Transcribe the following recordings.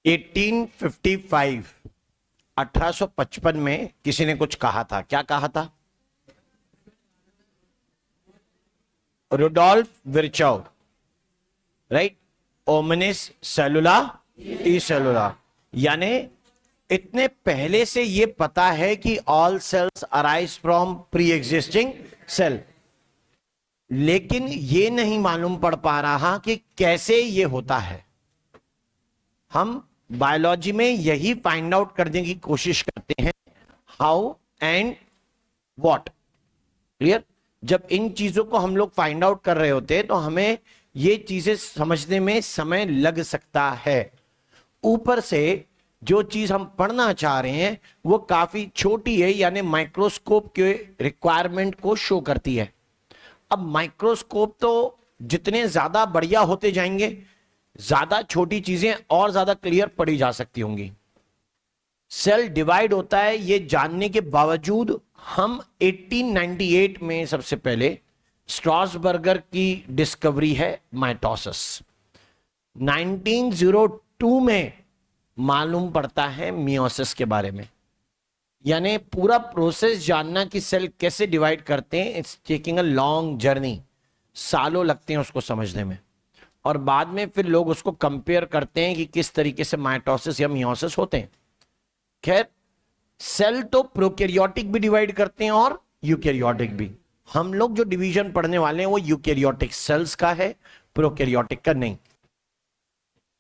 1855 1855 में किसी ने कुछ कहा था। क्या कहा था? Rudolf Virchow, right? ओमनिस सेलुला टी सेलुला, यानी इतने पहले से ये पता है कि all cells arise from pre existing cell, लेकिन ये नहीं मालूम पड़ पा रहा कि कैसे ये होता है। हम बायोलॉजी में यही फाइंड आउट करने की कोशिश करते हैं, हाउ एंड व्हाट। क्लियर? जब इन चीजों को हम लोग फाइंड आउट कर रहे होते हैं तो हमें ये चीजें समझने में समय लग सकता है। ऊपर से जो चीज हम पढ़ना चाह रहे हैं वो काफी छोटी है, यानी माइक्रोस्कोप के रिक्वायरमेंट को शो करती है। अब माइक्रोस्कोप तो जितने ज्यादा बढ़िया होते जाएंगे, ज्यादा छोटी चीजें और ज्यादा क्लियर पड़ी जा सकती होंगी। सेल डिवाइड होता है ये जानने के बावजूद हम 1898 में सबसे पहले स्ट्रॉसबर्गर की डिस्कवरी है माइटोसिस। 1902 में मालूम पड़ता है मियोसिस के बारे में। यानी पूरा प्रोसेस जानना कि सेल कैसे डिवाइड करते हैं, it's taking a long journey, सालों लगते हैं उसको समझने में। और बाद में फिर लोग उसको कंपेयर करते हैं कि किस तरीके से माइटोसिस या मियोसिस होते हैं। खैर, सेल तो प्रोकैरियोटिक भी डिवाइड करते हैं और यूकैरियोटिक भी। हम लोग जो डिवीजन पढ़ने वाले हैं वो यूकैरियोटिक सेल्स का है, प्रोकैरियोटिक का नहीं।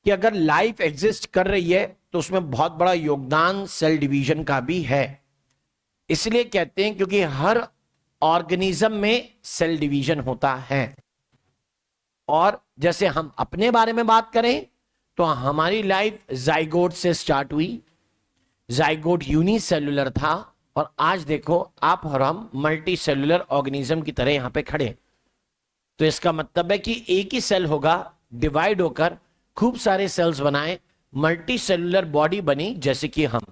कि अगर लाइफ एग्जिस्ट कर रही है तो उसमें बहुत बड़ा योगदान सेल डिवीजन का भी है। इसलिए कहते हैं क्योंकि हर ऑर्गेनिज्म में सेल डिवीजन होता है। और जैसे हम अपने बारे में बात करें तो हमारी लाइफ जाइगोट से स्टार्ट हुई। जाइगोट यूनिसेलुलर था और आज देखो आप और हम मल्टी सेलुलर ऑर्गेनिज्म की तरह यहां पे खड़े। तो इसका मतलब है कि एक ही सेल होगा, डिवाइड होकर खूब सारे सेल्स बनाए, मल्टी सेलुलर बॉडी बनी, जैसे कि हम।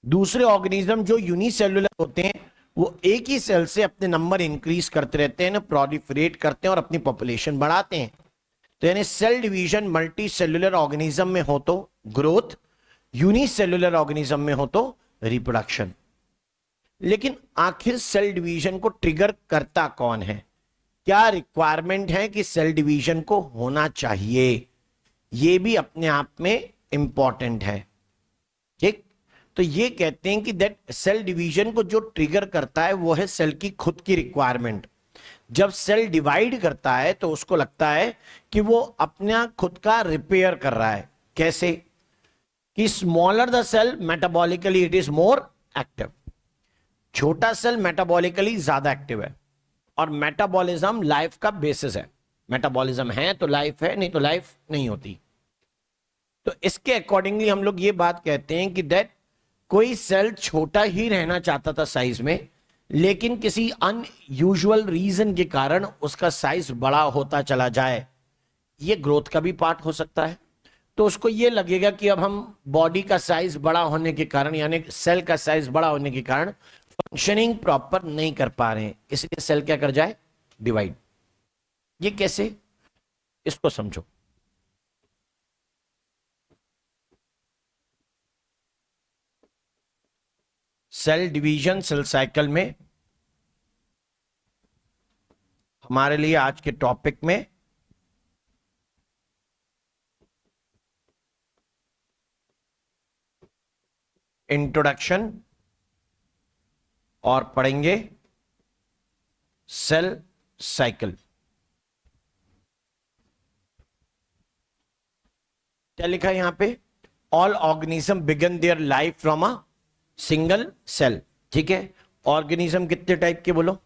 दूसरे ऑर्गेनिज्म जो यूनिसेलुलर होते हैं वो एक ही सेल से अपने नंबर इंक्रीज करते रहते हैं, प्रोलिफरेट करते हैं और अपनी पॉपुलेशन बढ़ाते हैं। तो यानी cell division multicellular organism में हो तो ग्रोथ, यूनिसेलुलर ऑर्गेनिज्म में हो तो रिप्रोडक्शन। लेकिन आखिर सेल डिवीजन को ट्रिगर करता कौन है? क्या रिक्वायरमेंट है कि सेल डिवीजन को होना चाहिए? यह भी अपने आप में इंपॉर्टेंट है। ठीक? तो ये कहते हैं कि दैट सेल डिवीजन को जो ट्रिगर करता है वो है सेल की खुद की रिक्वायरमेंट। जब सेल डिवाइड करता है तो उसको लगता है कि वो अपना खुद का रिपेयर कर रहा है। कैसे? कि smaller the cell metabolically it is more active. छोटा सेल मेटाबॉलिकली ज्यादा एक्टिव है और मेटाबॉलिज्म लाइफ का बेसिस है। मेटाबॉलिज्म है तो लाइफ है, नहीं तो लाइफ नहीं होती। तो इसके अकॉर्डिंगली हम लोग ये बात कहते हैं कि दैट कोई सेल छोटा ही रहना चाहता था साइज में, लेकिन किसी अनयूजुअल रीजन के कारण उसका साइज बड़ा होता चला जाए। ये ग्रोथ का भी पार्ट हो सकता है। तो उसको ये लगेगा कि अब हम बॉडी का साइज बड़ा होने के कारण, यानी सेल का साइज बड़ा होने के कारण फंक्शनिंग प्रॉपर नहीं कर पा रहे हैं, इसलिए सेल क्या कर जाए? डिवाइड। ये कैसे? इसको समझो। सेल डिवीजन सेल साइकिल में हमारे लिए आज के टॉपिक में इंट्रोडक्शन और पढ़ेंगे सेल साइकिल। क्या लिखा है यहां पे? All organism began their life from a single cell. ठीक है? ऑर्गेनिज्म कितने टाइप के बोलो?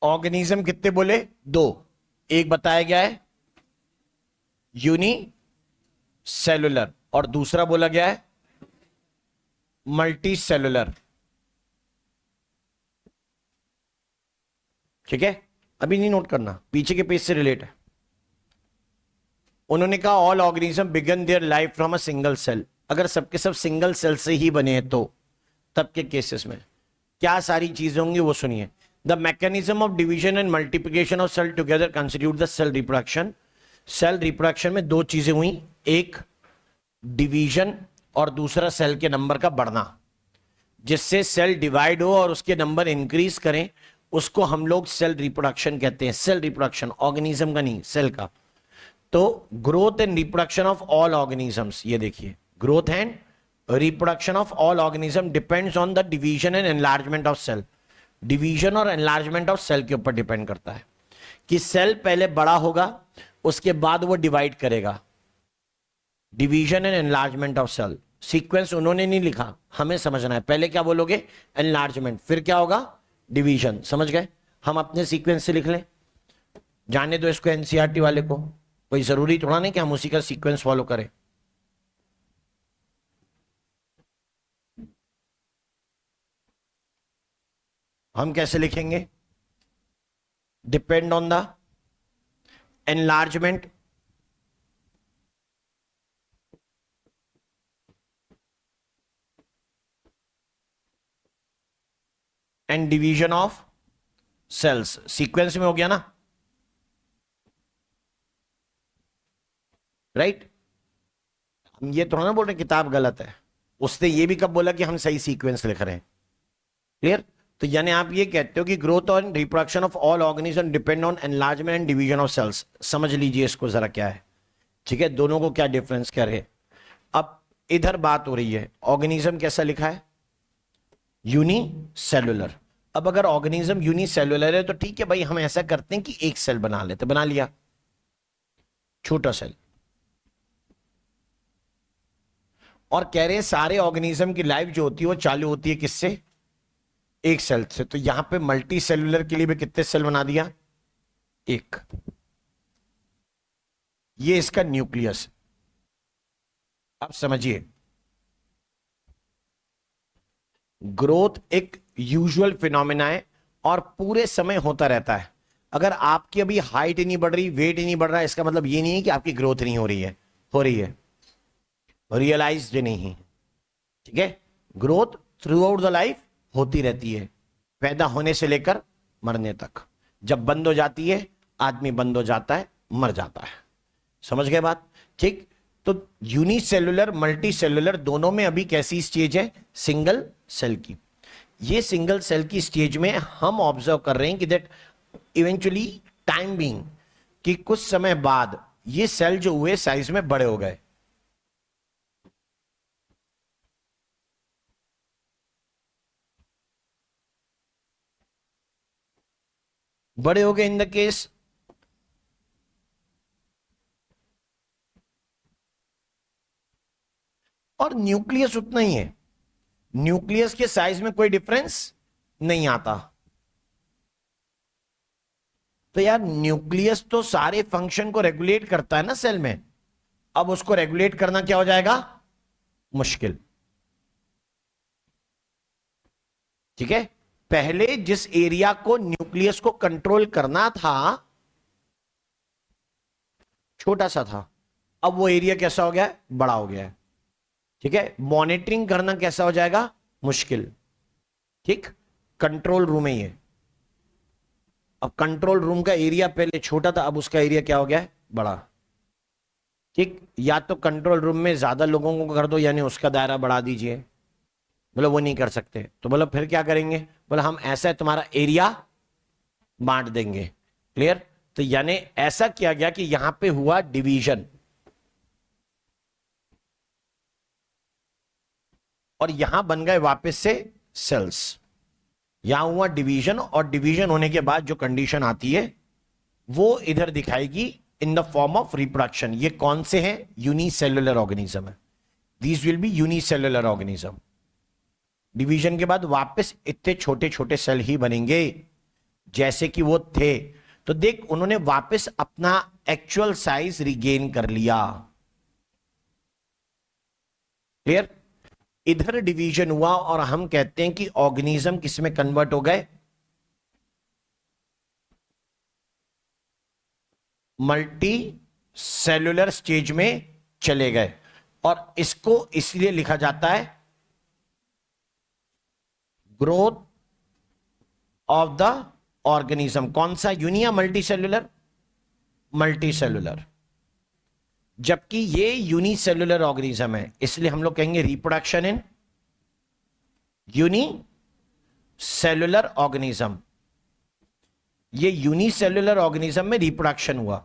ऑर्गेनिज्म कितने बोले? दो। एक बताया गया है यूनी सेलुलर और दूसरा बोला गया है मल्टी सेलुलर। ठीक है, अभी नहीं नोट करना, पीछे के पेज से रिलेट है। उन्होंने कहा all organism began their life from a single cell. अगर सबके सब सिंगल सेल से ही बने हैं तो तब के केसेस में क्या सारी चीजें होंगी वो सुनिए। The mechanism of division and multiplication of cell together constitute the cell reproduction. Cell reproduction में दो चीजें हुई, एक डिवीजन और दूसरा सेल के नंबर का बढ़ना। जिससे सेल डिवाइड हो और उसके नंबर इंक्रीज करें उसको हम लोग सेल रिप्रोडक्शन कहते हैं। सेल रिप्रोडक्शन, ऑर्गेनिज्म का नहीं, सेल का। तो growth and reproduction of all organisms, ये देखिए, growth and reproduction of all organism depends on the division and enlargement of cell. Division और एनलार्जमेंट ऑफ सेल के ऊपर डिपेंड करता है कि सेल पहले बड़ा होगा उसके बाद वो डिवाइड करेगा। Division and enlargement of cell, sequence उन्होंने नहीं लिखा, हमें समझना है। पहले क्या बोलोगे? एनलार्जमेंट, फिर क्या होगा? डिवीजन। समझ गए? हम अपने सीक्वेंस से लिख लें, जाने दो इसको एनसीईआरटी वाले को, कोई जरूरी थोड़ा नहीं कि हम उसी का सीक्वेंस फॉलो करें। हम कैसे लिखेंगे? Depend on the enlargement and division of cells. Sequence में हो गया ना, राइट? हम ये थोड़ा ना बोल रहे किताब गलत है, उसने ये भी कब बोला कि हम सही सीक्वेंस लिख रहे हैं? क्लियर? तो यानी आप ये कहते हो कि ग्रोथ और reproduction of all organism depend on enlargement and division of cells. समझ लीजिए इसको जरा क्या है, ठीक है? दोनों को क्या डिफरेंस क्या है। अब इधर बात हो रही है, ऑर्गेनिज्म कैसा लिखा है? यूनिसेलुलर। अब अगर ऑर्गेनिज्म यूनिसेलुलर है तो ठीक है भाई, हम ऐसा करते हैं कि एक सेल बना लेते, बना लिया, छोटा सेल। और कह रहे हैं सारे ऑर्गेनिज्म की लाइफ जो होती है वो चालू होती है किससे? एक सेल से। तो यहां पे मल्टी सेलुलर के लिए भी कितने सेल बना दिया? एक। ये इसका न्यूक्लियस। अब समझिए, ग्रोथ एक यूजुअल फिनोमेना है और पूरे समय होता रहता है। अगर आपकी अभी हाइट ही नहीं बढ़ रही, वेट ही नहीं बढ़ रहा है, इसका मतलब ये नहीं है कि आपकी ग्रोथ नहीं हो रही है, हो रही है, रियलाइज्ड नहीं है। ठीक है? Growth throughout the life होती रहती है, पैदा होने से लेकर मरने तक। जब बंद हो जाती है, आदमी बंद हो जाता है, मर जाता है। समझ गए बात? ठीक। तो यूनिसेलुलर मल्टी सेलुलर दोनों में अभी कैसी स्टेज है? सिंगल सेल की। ये सिंगल सेल की स्टेज में हम ऑब्जर्व कर रहे हैं कि दैट इवेंचुअली टाइम बीइंग, कि कुछ समय बाद ये सेल जो हुए साइज में बड़े हो गए। बड़े हो गए इन द केस और न्यूक्लियस उतना ही है, न्यूक्लियस के साइज में कोई डिफरेंस नहीं आता। तो यार न्यूक्लियस तो सारे फंक्शन को रेगुलेट करता है ना सेल में, अब उसको रेगुलेट करना क्या हो जाएगा? मुश्किल। ठीक है? पहले जिस एरिया को न्यूक्लियस को कंट्रोल करना था छोटा सा था, अब वो एरिया कैसा हो गया है? बड़ा हो गया है। ठीक है? मॉनिटरिंग करना कैसा हो जाएगा? मुश्किल। ठीक? कंट्रोल रूम है ये, अब कंट्रोल रूम का एरिया पहले छोटा था, अब उसका एरिया क्या हो गया है? बड़ा। ठीक? या तो कंट्रोल रूम में ज्यादा लोगों को कर दो, यानी उसका दायरा बढ़ा दीजिए। बोलो वो नहीं कर सकते, तो बोलो फिर क्या करेंगे? बोलो हम ऐसा है तुम्हारा एरिया बांट देंगे। क्लियर? तो यानी ऐसा किया गया कि यहां पे हुआ डिवीजन और यहां बन गए वापस से सेल्स। यहां हुआ डिवीजन और डिवीजन होने के बाद जो कंडीशन आती है वो इधर दिखाएगी in the form of reproduction. ये कौन से हैं? यूनिसेलुलर ऑर्गेनिज्म है। These will be unicellular organism. Division के बाद वापस इतने छोटे छोटे सेल ही बनेंगे जैसे कि वो थे। तो देख, उन्होंने वापस अपना एक्चुअल साइज रिगेन कर लिया। क्लियर? इधर डिवीजन हुआ और हम कहते हैं कि ऑर्गेनिज्म किस में कन्वर्ट हो गए? मल्टी सेलुलर स्टेज में चले गए। और इसको इसलिए लिखा जाता है ग्रोथ ऑफ द ऑर्गेनिज्म। कौन सा, यूनि या मल्टी सेलुलर? Multi cellular. जबकि ये यूनिसेलुलर ऑर्गेनिज्म है, इसलिए हम लोग कहेंगे reproduction in unicellular organism. ये यूनिसेलुलर ऑर्गेनिज्म में रिप्रोडक्शन हुआ।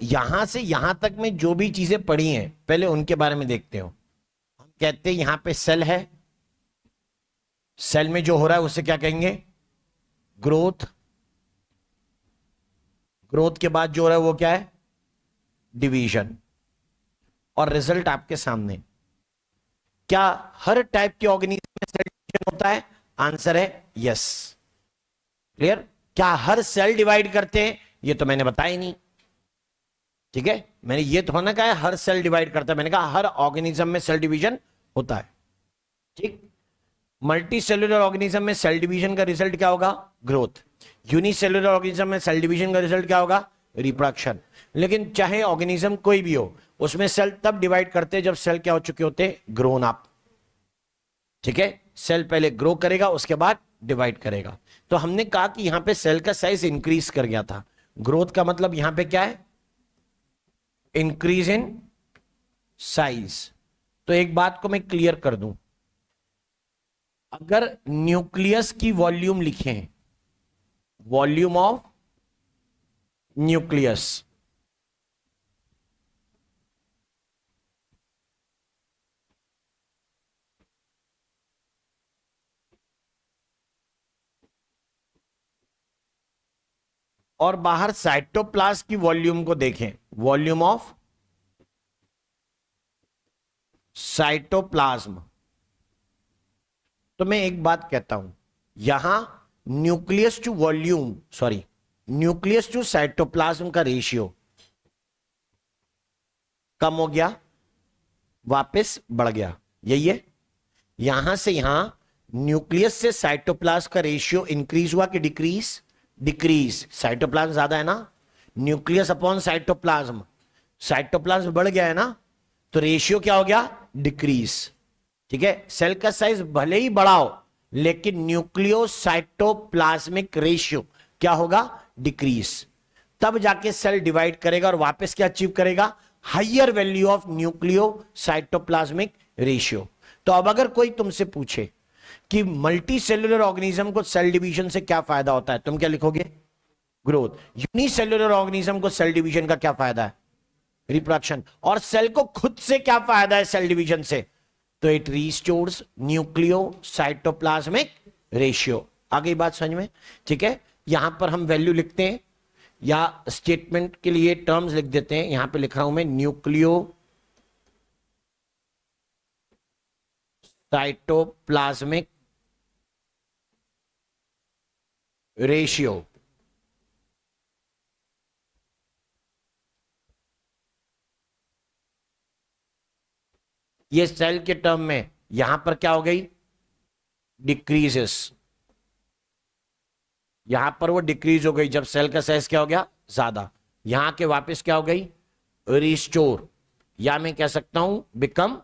यहां से यहां तक में जो भी चीजें पढ़ी हैं पहले उनके बारे में देखते हो। हम कहते हैं यहां पे सेल है, सेल में जो हो रहा है उसे क्या कहेंगे? ग्रोथ। ग्रोथ के बाद जो हो रहा है वो क्या है? डिवीजन। और रिजल्ट आपके सामने। क्या हर टाइप के ऑर्गेनिज्म में सेल डिवीजन होता है? आंसर है यस। क्लियर? क्या हर सेल डिवाइड करते हैं? ये तो मैंने बताया ही नहीं। ठीक है, मैंने ये तो ना कहा हर सेल डिवाइड करता है, मैंने कहा हर ऑर्गेनिज्म में सेल डिवीजन होता है। ठीक। मल्टी सेलुलर ऑर्गेनिज्म में सेल डिवीजन का रिजल्ट क्या होगा? ग्रोथ। यूनिसेलुलर ऑर्गेनिज्म में सेल डिवीजन का रिजल्ट क्या होगा? रिप्रोडक्शन। लेकिन चाहे ऑर्गेनिज्म कोई भी हो, उसमें सेल तब डिवाइड करते हैं जब सेल क्या हो चुके होते? Grown up. ठीक है, सेल पहले ग्रो करेगा, उसके बाद डिवाइड करेगा। तो हमने कहा कि यहां पे सेल का साइज इंक्रीज कर गया था। ग्रोथ का मतलब यहां पे क्या है? Increase in size. तो एक बात को मैं क्लियर कर दूं, अगर न्यूक्लियस की वॉल्यूम लिखें, वॉल्यूम ऑफ न्यूक्लियस, और बाहर साइटोप्लाज्म की वॉल्यूम को देखें, वॉल्यूम ऑफ साइटोप्लाज्म, तो मैं एक बात कहता हूं, यहां nucleus to volume, sorry, nucleus to cytoplasm का रेशियो कम हो गया, वापस बढ़ गया। यही है। यहां से यहां न्यूक्लियस से साइटोप्लाज्म का रेशियो इंक्रीज हुआ कि डिक्रीज? डिक्रीज। साइटोप्लाज्म ज्यादा है ना, न्यूक्लियस अपॉन साइटोप्लाज्म, साइटोप्लाज्म बढ़ गया है ना, तो रेशियो क्या हो गया? डिक्रीज। ठीक है, सेल का साइज भले ही बड़ा हो, लेकिन न्यूक्लियो साइटोप्लाज्मिक रेशियो क्या होगा? डिक्रीज। तब जाके सेल डिवाइड करेगा और वापस क्या अचीव करेगा? Higher value of nucleo cytoplasmic ratio. तो अब अगर कोई तुमसे पूछे कि मल्टी सेलुलर ऑर्गेनिज्म को सेल डिवीजन से क्या फायदा होता है, तुम क्या लिखोगे? ग्रोथ। यूनिसेलुलर ऑर्गेनिज्म को सेल डिवीजन का क्या फायदा है? रिप्रोडक्शन। और सेल को खुद से क्या फायदा है सेल डिवीजन से? तो it restores nucleocytoplasmic ratio. आ गई बात समझ में? ठीक है, यहां पर हम वैल्यू लिखते हैं या स्टेटमेंट के लिए टर्म्स लिख देते हैं। यहां पे लिख रहा हूं मैं न्यूक्लियो साइटोप्लाज्मिक रेशियो। ये सेल के टर्म में यहां पर क्या हो गई? डिक्रीजेस। यहां पर वो डिक्रीज हो गई जब सेल का साइज क्या हो गया? ज्यादा। यहां के वापस क्या हो गई? रिस्टोर, या मैं कह सकता हूं बिकम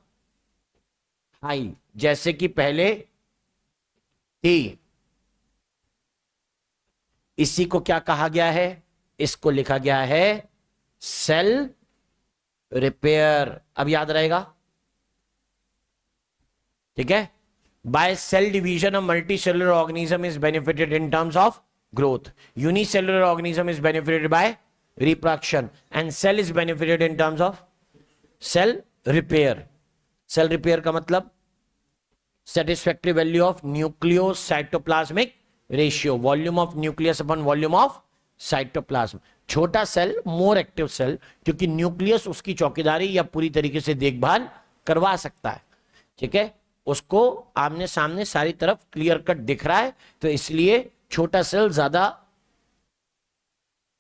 हाई, जैसे कि पहले थी। इसी को क्या कहा गया है? इसको लिखा गया है सेल रिपेयर। अब याद रहेगा? ठीक है, by cell division of multicellular organism is benefited in terms of growth, unicellular organism is benefited by reproduction, and cell is benefited in terms of cell repair. Cell repair का मतलब satisfactory value of nucleocytoplasmic ratio, volume of nucleus upon volume of cytoplasm। छोटा cell more active cell, क्योंकि nucleus उसकी चौकीदारी या पूरी तरीके से देखभाल करवा सकता है। ठीक है, उसको आमने सामने सारी तरफ क्लियर कट दिख रहा है, तो इसलिए छोटा सेल ज्यादा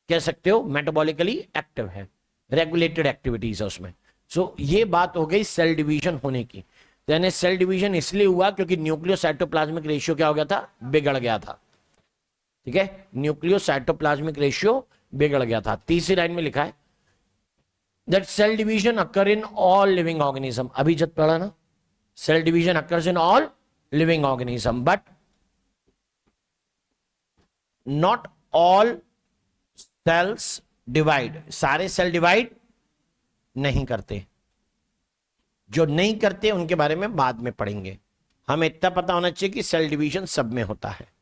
कह सकते हो मेटाबॉलिकली एक्टिव है, रेगुलेटेड एक्टिविटीज है उसमें। सो ये बात हो गई सेल डिवीजन होने की। यानी सेल डिवीजन इसलिए हुआ क्योंकि न्यूक्लियोसाइटोप्लाज्मिक रेशियो क्या हो गया था, बिगड़ गया था। ठीक है, न्यूक्लियोसाइटोप्लाज्मिक रेशियो बिगड़ गया था। तीसरी लाइन में लिखा है that cell division occur in all living organism, अभी जब पढ़ा ना, cell division occurs in all living organism but not all cells divide, सारे सेल डिवाइड नहीं करते, जो नहीं करते उनके बारे में बाद में पढ़ेंगे। हमें इतना पता होना चाहिए कि सेल डिवीजन सब में होता है।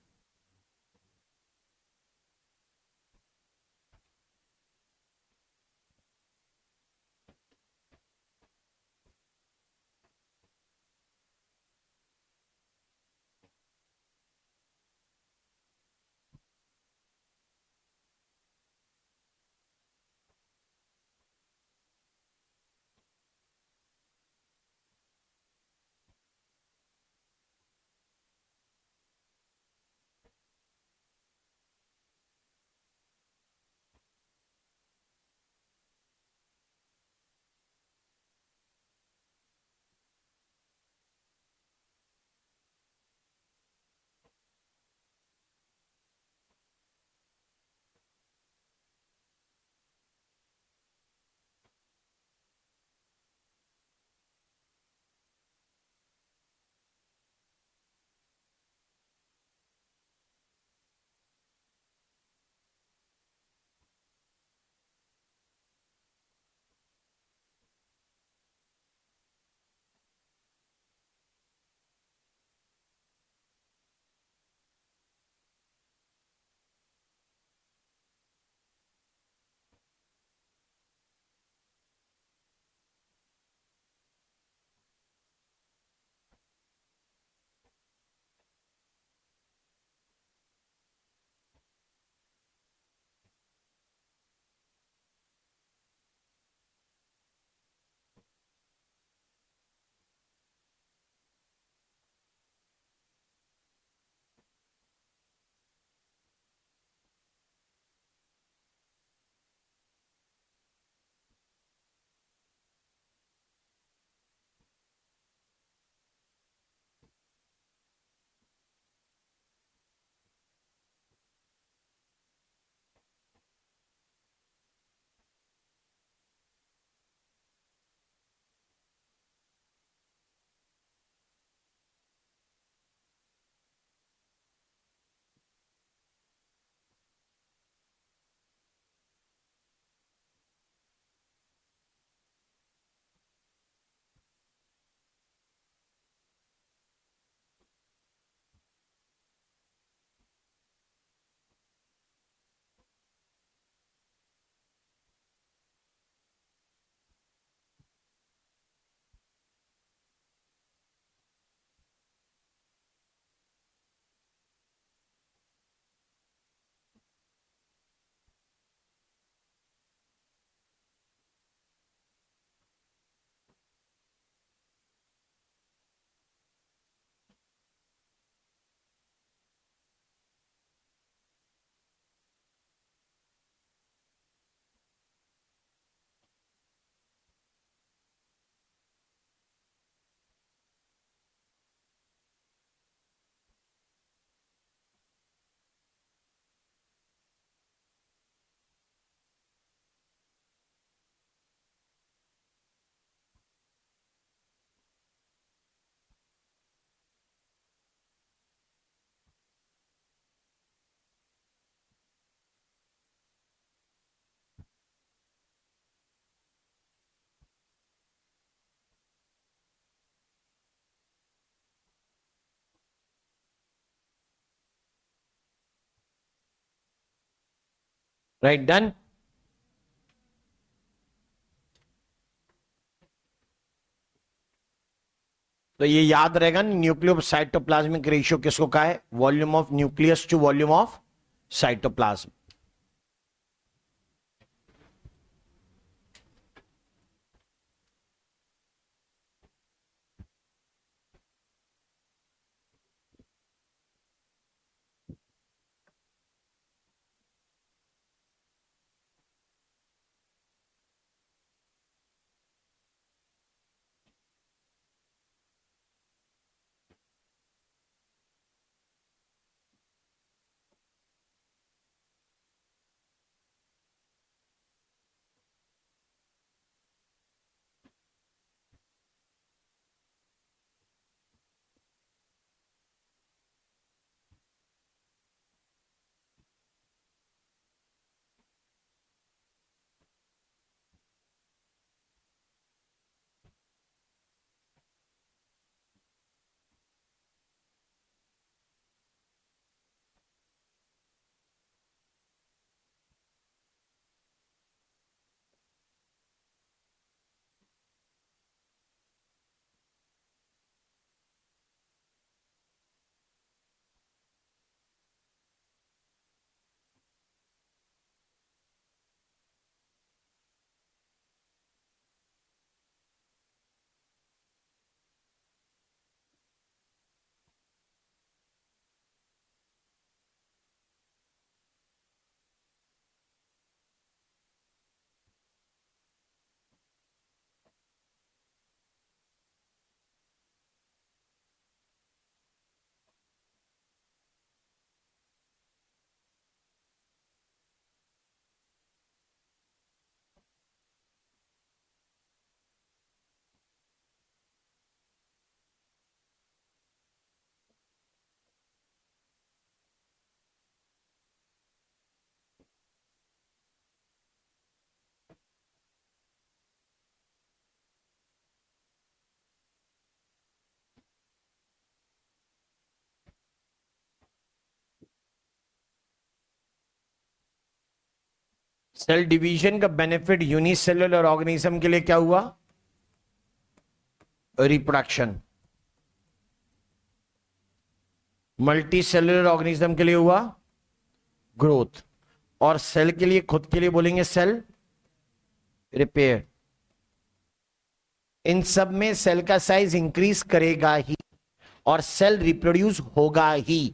Right, done. तो ये याद रहेगा, न्यूक्लियोसाइटोप्लाज्मिक रेशियो किसको कहा है, volume of nucleus to volume of cytoplasm. Cell division का बेनिफिट यूनिसेल्युलर ऑर्गेनिज्म के लिए क्या हुआ? रिप्रोडक्शन। मल्टी सेल्युलर ऑर्गेनिज्म के लिए हुआ ग्रोथ। और सेल के लिए, खुद के लिए बोलेंगे सेल रिपेयर। इन सब में सेल का साइज इंक्रीज करेगा ही और सेल रिप्रोड्यूस होगा ही।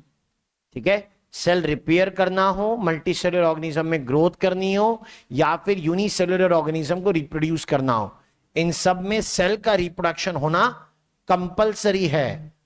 ठीक है, सेल रिपेयर करना हो, मल्टी सेलुलर ऑर्गेनिज्म में ग्रोथ करनी हो, या फिर यूनिसेलुलर ऑर्गेनिज्म को रिप्रोड्यूस करना हो, इन सब में सेल का रिप्रोडक्शन होना कंपलसरी है।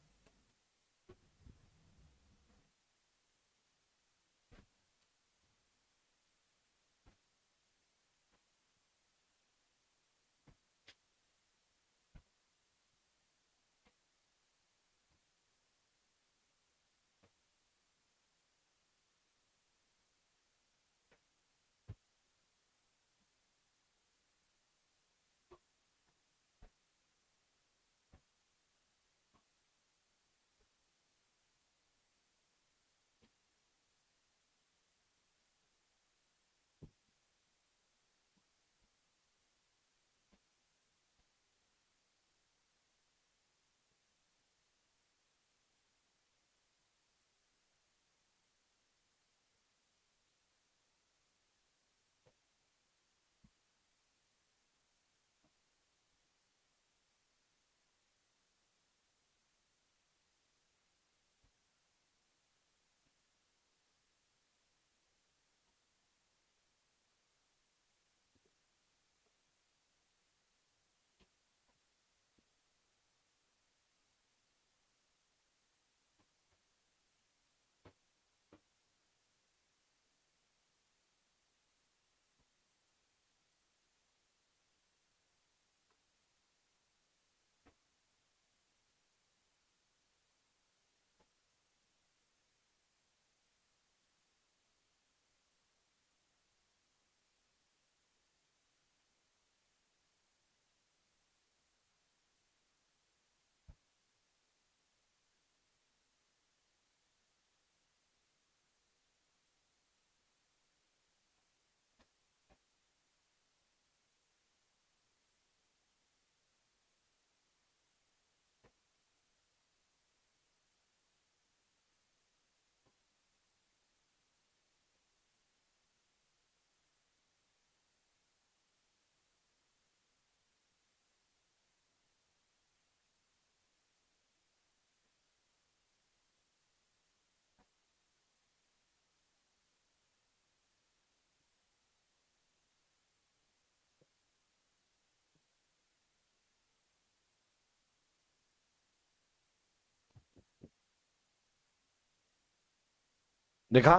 देखा?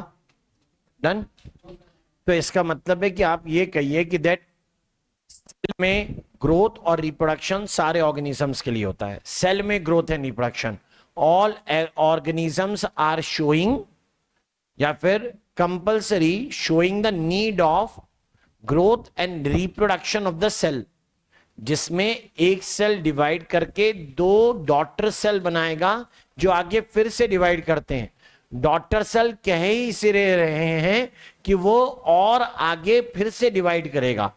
डन। तो इसका मतलब है कि आप ये कहिए कि दैट सेल में ग्रोथ और रिप्रोडक्शन सारे ऑर्गेनिजम्स के लिए होता है। सेल में growth and reproduction, all organisms are showing, या फिर compulsory showing the need of growth and reproduction of the cell, जिसमें एक सेल डिवाइड करके दो डॉटर सेल बनाएगा जो आगे फिर से डिवाइड करते हैं। डॉटर सेल कह ही इसे रहे हैं कि वो और आगे फिर से डिवाइड करेगा।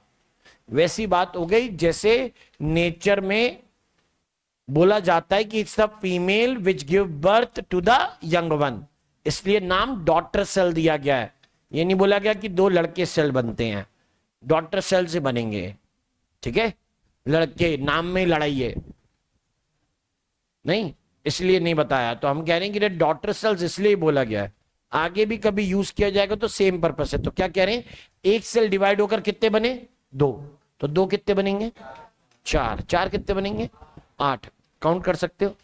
वैसी बात हो गई जैसे नेचर में बोला जाता है कि it's the female which give birth to the young one, इसलिए नाम डॉटर सेल दिया गया है। ये नहीं बोला गया कि दो लड़के सेल बनते हैं, डॉटर सेल से बनेंगे। ठीक है, लड़के नाम में लड़ाई है नहीं, इसलिए नहीं बताया। तो हम कह रहे हैं कि डॉटर सेल्स इसलिए बोला गया है, आगे भी कभी यूज किया जाएगा तो सेम पर्पस है। तो क्या कह रहे हैं, एक सेल डिवाइड होकर कितने बने? दो। तो दो कितने बनेंगे? चार। चार कितने बनेंगे? आठ। काउंट कर सकते हो।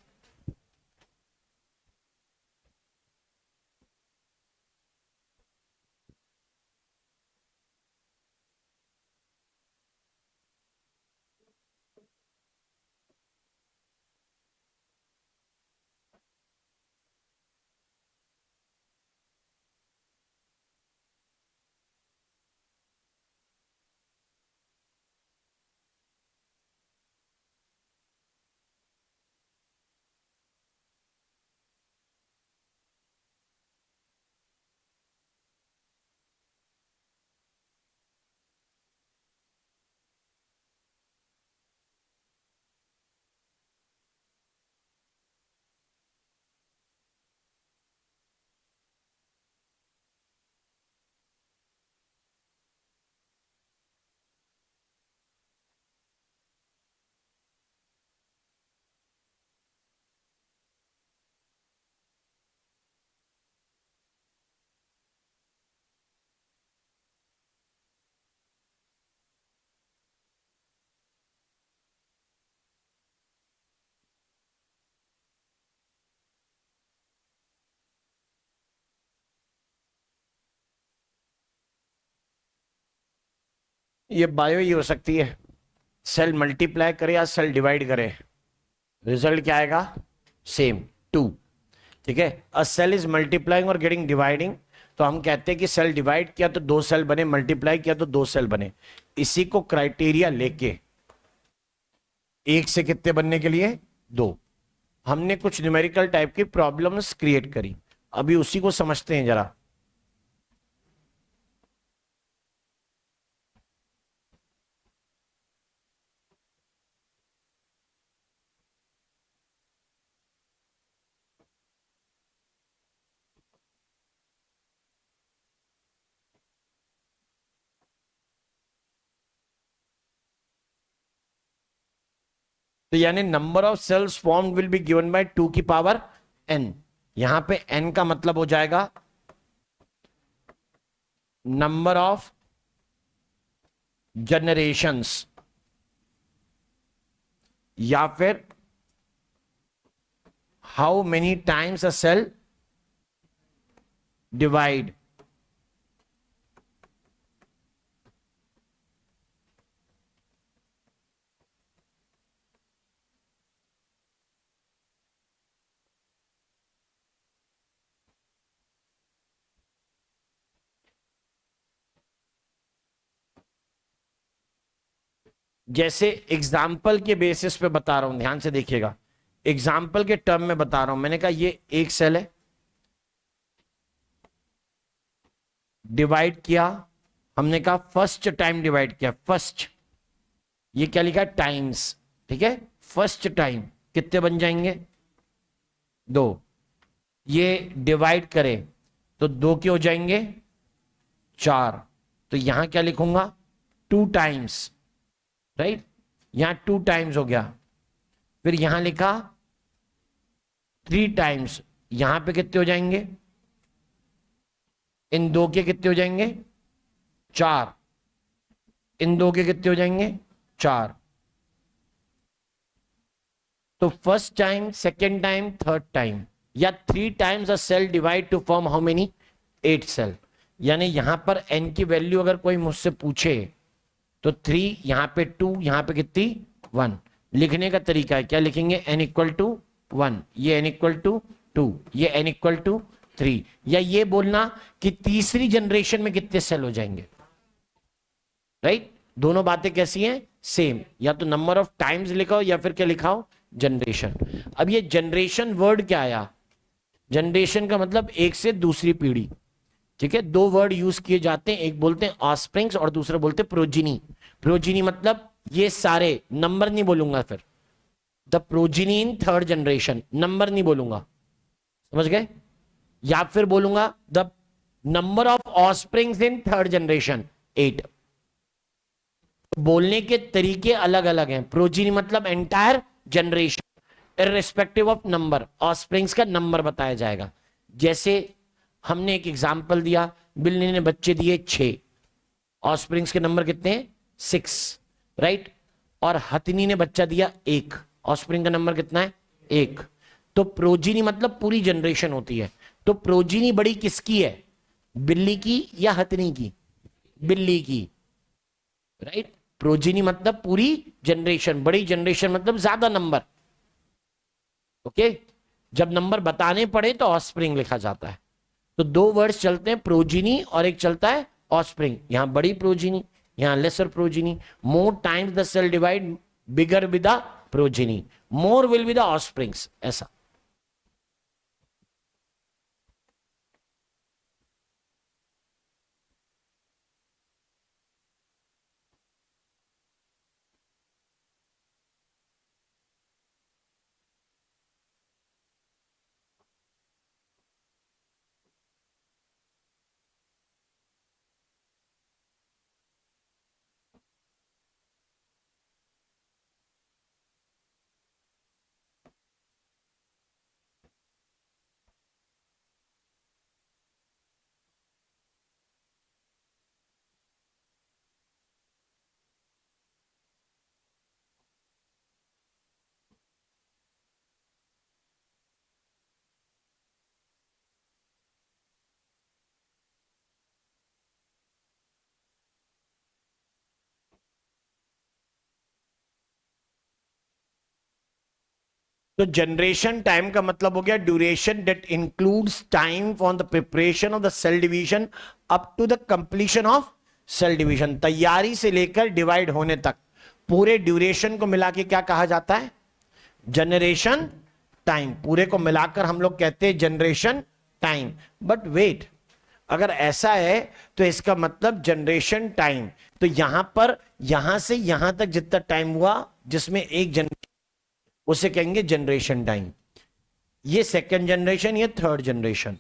ये बायो ही हो सकती है, सेल मल्टीप्लाई करे या सेल डिवाइड करे, रिजल्ट क्या आएगा, सेम, 2। ठीक है, अ सेल इज मल्टीप्लाइंग और गेटिंग डिवाइडिंग, तो हम कहते हैं कि सेल डिवाइड किया तो 2 सेल बने, मल्टीप्लाई किया तो 2 सेल बने। इसी को क्राइटेरिया लेके एक से कितने बनने के लिए, 2, हमने कुछ न्यूमेरिकल टाइप की प्रॉब्लम्स क्रिएट करी। अभी उसी को समझते हैं जरा। तो यानी number of cells form will be given by 2 की पावर n। यहां पे n का मतलब हो जाएगा नंबर ऑफ जनरेशंस, या फिर how many times a cell divide. जैसे एग्जाम्पल के बेसिस पे बता रहा हूं, ध्यान से देखिएगा, एग्जाम्पल के टर्म में बता रहा हूं। मैंने कहा ये एक सेल है, डिवाइड किया, हमने कहा फर्स्ट टाइम डिवाइड किया, फर्स्ट, ये क्या लिखा है, टाइम्स। ठीक है, फर्स्ट टाइम कितने बन जाएंगे, 2। ये डिवाइड करें तो 2 के हो जाएंगे 4, तो यहां क्या लिखूंगा, 2 टाइम्स, राइट, यहां 2 टाइम्स हो गया। फिर यहां लिखा 3 टाइम्स, यहां पे कितने हो जाएंगे, इन 2 के कितने हो जाएंगे, 4, इन 2 के कितने हो जाएंगे, 4। तो first time, second time, third time, या 3 times a cell divide to form how many, 8 cell. यानी यहां पर n की वैल्यू अगर कोई मुझसे पूछे तो 3, यहां पे 2, यहां पे कितनी, 1। लिखने का तरीका है, क्या लिखेंगे, n इक्वल टू 1, ये n इक्वल टू 2, ये n इक्वल टू 3, या ये बोलना कि तीसरी जनरेशन में कितने सेल हो जाएंगे, राइट। दोनों बातें कैसी हैं, सेम, या तो नंबर ऑफ टाइम्स लिखा हो या फिर क्या लिखा हो, जनरेशन। अब ये जनरेशन वर्ड क्या आया, जनरेशन का मतलब एक से दूसरी पीढ़ी। ठीक है, 2 वर्ड यूज किए जाते हैं, एक बोलते हैं ऑस्प्रिंग्स और दूसरा बोलते हैं प्रोजिनी। प्रोजिनी मतलब ये सारे, नंबर नहीं बोलूंगा फिर, the progeny in third generation, number नहीं बोलूंगा, समझ गए, या फिर बोलूंगा the number of offsprings in third generation, 8। बोलने के तरीके अलग अलग हैं। प्रोजीनी मतलब entire generation irrespective of number, offsprings का नंबर बताया जाएगा। जैसे हमने एक एग्जांपल दिया, बिल्ली ने बच्चे दिए 6, ऑफस्प्रिंग्स के नंबर कितने हैं, 6, राइट। और हथिनी ने बच्चा दिया 1, ऑफस्प्रिंग का नंबर कितना है, 1। तो प्रोजीनी मतलब पूरी जनरेशन होती है। तो प्रोजीनी बड़ी किसकी है, बिल्ली की या हथिनी की, बिल्ली की, राइट। प्रोजिनी मतलब पूरी जनरेशन, बड़ी जनरेशन मतलब ज्यादा नंबर, ओके। जब नंबर बताने पड़े तो ऑस्प्रिंग लिखा जाता है। तो 2 वर्ड्स चलते हैं, प्रोजिनी और एक चलता है ऑस्प्रिंग। यहां बड़ी प्रोजिनी, यहां lesser progeny. More times the cell divide, bigger with the progeny, more will be the offsprings, ऐसा। तो जनरेशन टाइम का मतलब हो गया duration that includes time for the preparation of the cell division up to the completion of cell division. तैयारी से लेकर divide होने तक पूरे ड्यूरेशन को मिला के क्या कहा जाता है? Generation time. पूरे को मिलाकर हम लोग कहते हैं जनरेशन टाइम। बट वेट, अगर ऐसा है तो इसका मतलब जनरेशन टाइम, तो यहां पर यहां से यहां तक जितना टाइम हुआ जिसमें एक जनरेशन, उसे कहेंगे जनरेशन टाइम। ये सेकंड जनरेशन, ये थर्ड जनरेशन।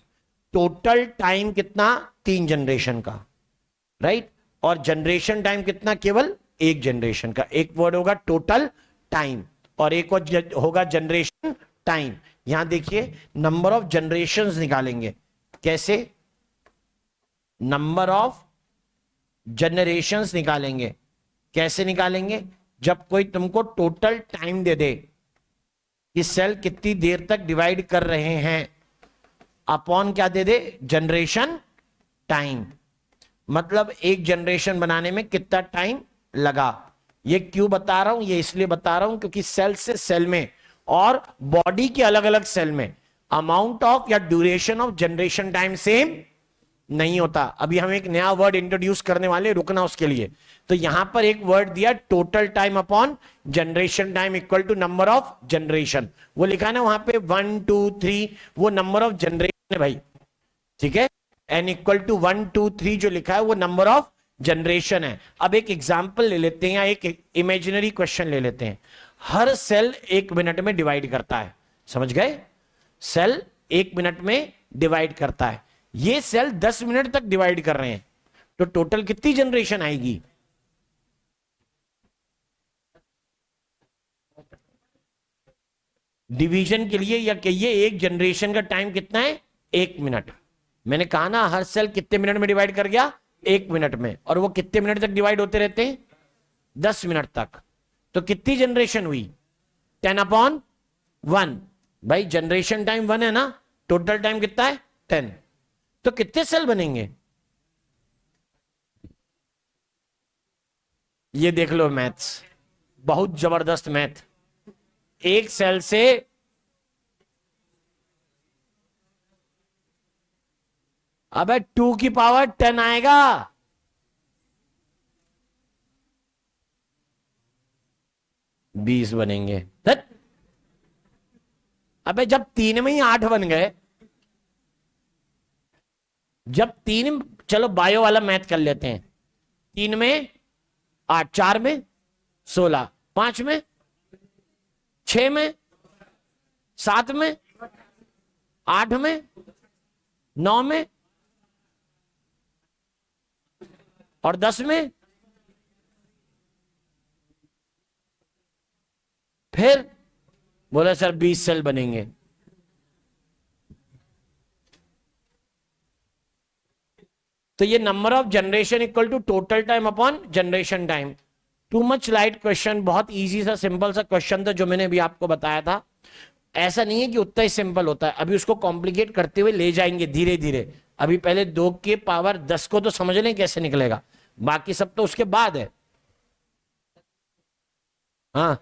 टोटल टाइम कितना? 3 जनरेशन का, राइट। और जनरेशन टाइम कितना? केवल एक जनरेशन का। एक वर्ड होगा टोटल टाइम और एक और होगा जनरेशन टाइम। यहां देखिए, नंबर ऑफ जनरेशंस निकालेंगे। कैसे? नंबर ऑफ जनरेशंस निकालेंगे। कैसे निकालेंगे? जब कोई तुमको टोटल टाइम दे दे कि सेल कितनी देर तक डिवाइड कर रहे हैं, अपॉन क्या दे दे? Generation time. मतलब एक जनरेशन बनाने में कितना टाइम लगा। ये क्यों बता रहा हूं? ये इसलिए बता रहा हूं क्योंकि सेल से सेल में और बॉडी के अलग अलग सेल में अमाउंट ऑफ या duration of generation time same नहीं होता। अभी हम एक नया वर्ड इंट्रोड्यूस करने वाले, रुकना उसके लिए। तो यहां पर एक वर्ड दिया, total time upon generation time equal to number of generation. वो लिखा ना वहां पे 1 2 3, वो नंबर ऑफ जनरेशन है भाई, ठीक है। एन इक्वल टू 1 2 3 जो लिखा है वो नंबर ऑफ जनरेशन है। अब एक एग्जाम्पल ले लेते हैं या एक इमेजिनरी क्वेश्चन ले लेते हैं। हर सेल 1 मिनट में डिवाइड करता है, समझ गए? सेल 1 मिनट में डिवाइड करता है। ये सेल 10 मिनट तक डिवाइड कर रहे हैं, तो टोटल कितनी जनरेशन आएगी? डिवीजन के लिए या कहिए एक जनरेशन का टाइम कितना है? 1 मिनट। मैंने कहा ना हर सेल कितने मिनट में डिवाइड कर गया? 1 मिनट में। और वो कितने मिनट तक डिवाइड होते रहते हैं? 10 मिनट तक। तो कितनी जनरेशन हुई? 10/1। भाई जनरेशन टाइम 1 है ना, टोटल टाइम कितना है? 10। तो कितने सेल बनेंगे? ये देख लो मैथ्स, बहुत जबरदस्त मैथ। एक सेल से अबे 2 की पावर 10 आएगा। 20 बनेंगे। धत। अबे जब 3 में ही 8 बन गए, जब 3, चलो बायो वाला मैथ कर लेते हैं। 3 में 8, 4 में 16, 5 में 6 में 7 में 8 में 9 में और 10 में। फिर बोला सर 20 सेल बनेंगे। तो ये number of generation equal to total time upon generation time. Too much light question, बहुत इजी सा सिंपल सा क्वेश्चन था जो मैंने अभी आपको बताया था। ऐसा नहीं है कि उतना ही सिंपल होता है, अभी उसको कॉम्प्लिकेट करते हुए ले जाएंगे धीरे धीरे। अभी पहले 2 की पावर 10 को तो समझ लें कैसे निकलेगा, बाकी सब तो उसके बाद है। हाँ,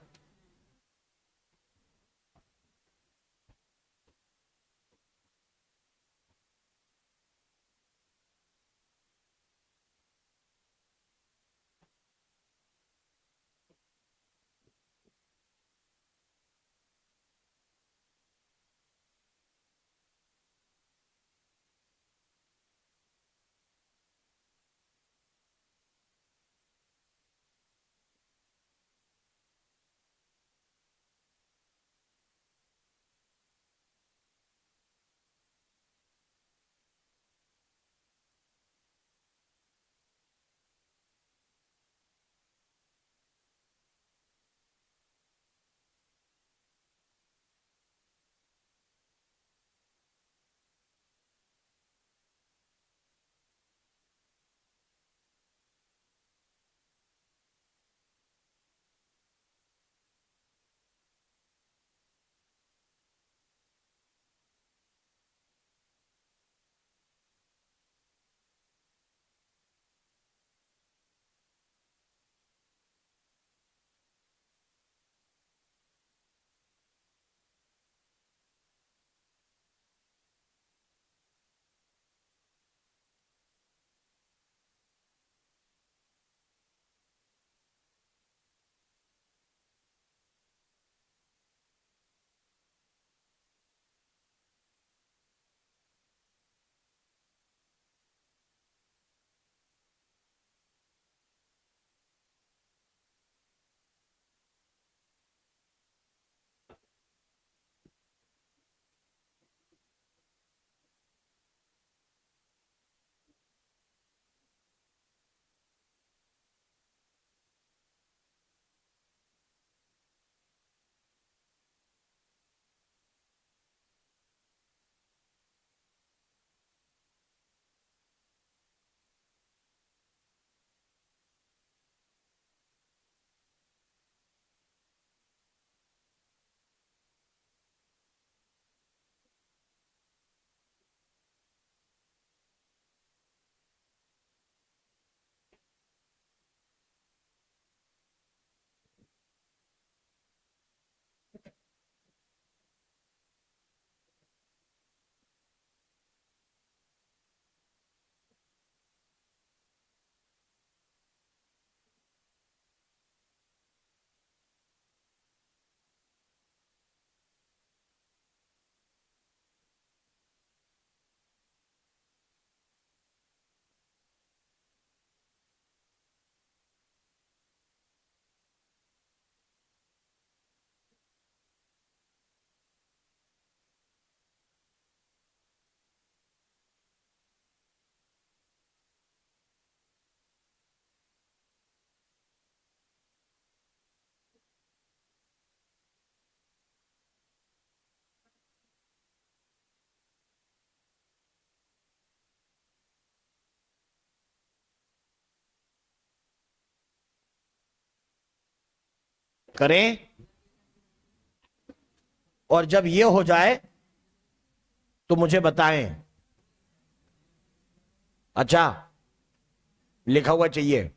करें, और जब ये हो जाए तो मुझे बताएं। अच्छा, लिखा हुआ चाहिए।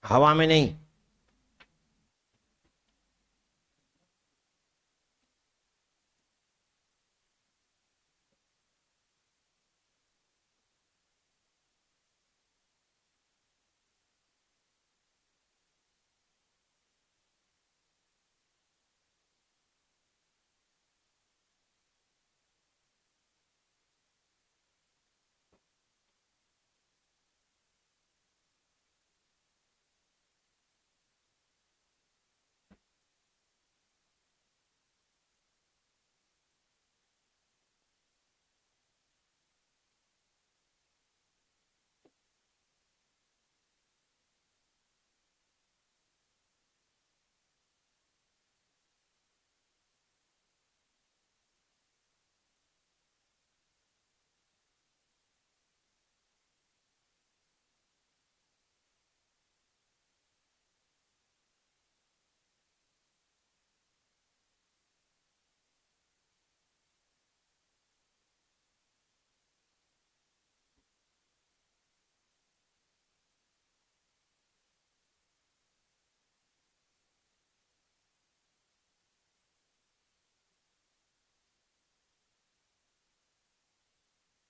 हवा में नहीं।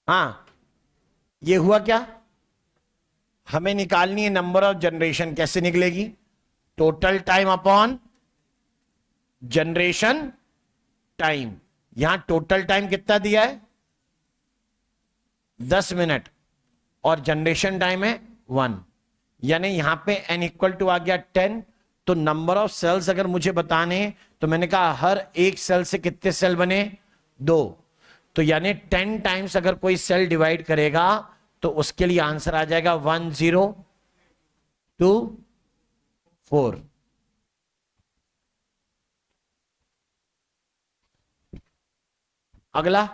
हाँ, ये हुआ क्या? हमें निकालनी है नंबर ऑफ जनरेशन। कैसे निकलेगी? Total time upon generation time. यहां टोटल टाइम कितना दिया है? 10 मिनट। और जनरेशन टाइम है 1। यानी यहां पे n इक्वल टू आ गया 10। तो नंबर ऑफ सेल्स अगर मुझे बताने, तो मैंने कहा हर एक सेल से कितने सेल बने? 2। तो यानी 10 टाइम्स अगर कोई सेल डिवाइड करेगा तो उसके लिए आंसर आ जाएगा 1024। अगला,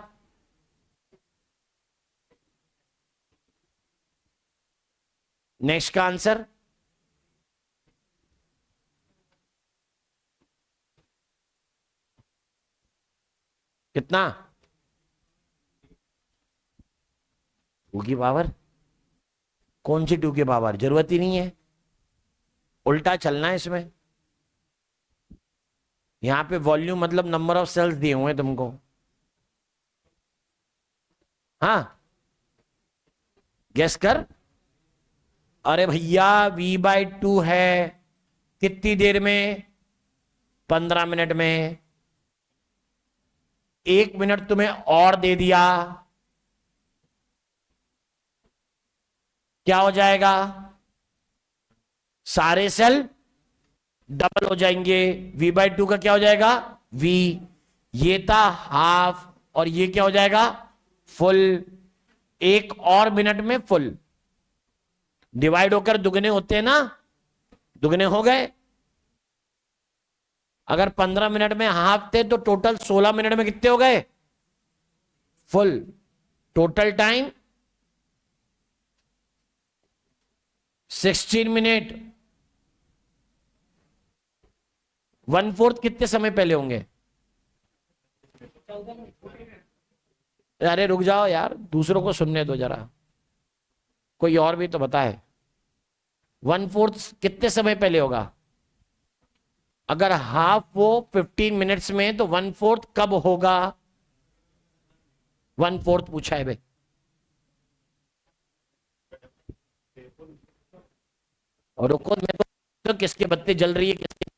नेक्स्ट का आंसर कितना? 2 की पावर? कौन सी 2 की पावर? जरूरत ही नहीं है, उल्टा चलना है इसमें। यहां पे वॉल्यूम मतलब नंबर ऑफ सेल्स दिए हुए हैं तुमको। हाँ, गेस कर। अरे भैया, V/2 है। कितनी देर में? 15 मिनट में। 1 मिनट तुम्हें और दे दिया, क्या हो जाएगा? सारे सेल डबल हो जाएंगे। V/2 का क्या हो जाएगा? V। ये था हाफ, और ये क्या हो जाएगा? फुल। 1 और मिनट में फुल। डिवाइड होकर दुगने होते हैं ना, दुगने हो गए। अगर 15 मिनट में हाफ थे तो टोटल 16 मिनट में कितने हो गए? फुल। Total time 16 minute. 1/4 कितने समय पहले होंगे? अरे रुक जाओ यार, दूसरों को सुनने दो जरा, कोई और भी तो बताए। 1/4 कितने समय पहले होगा? अगर हाफ वो 15 मिनट्स में, तो 1/4 कब होगा? 1/4 पूछा है भाई। और रुको, मैं तो किसके बत्ती जल रही है, किसके?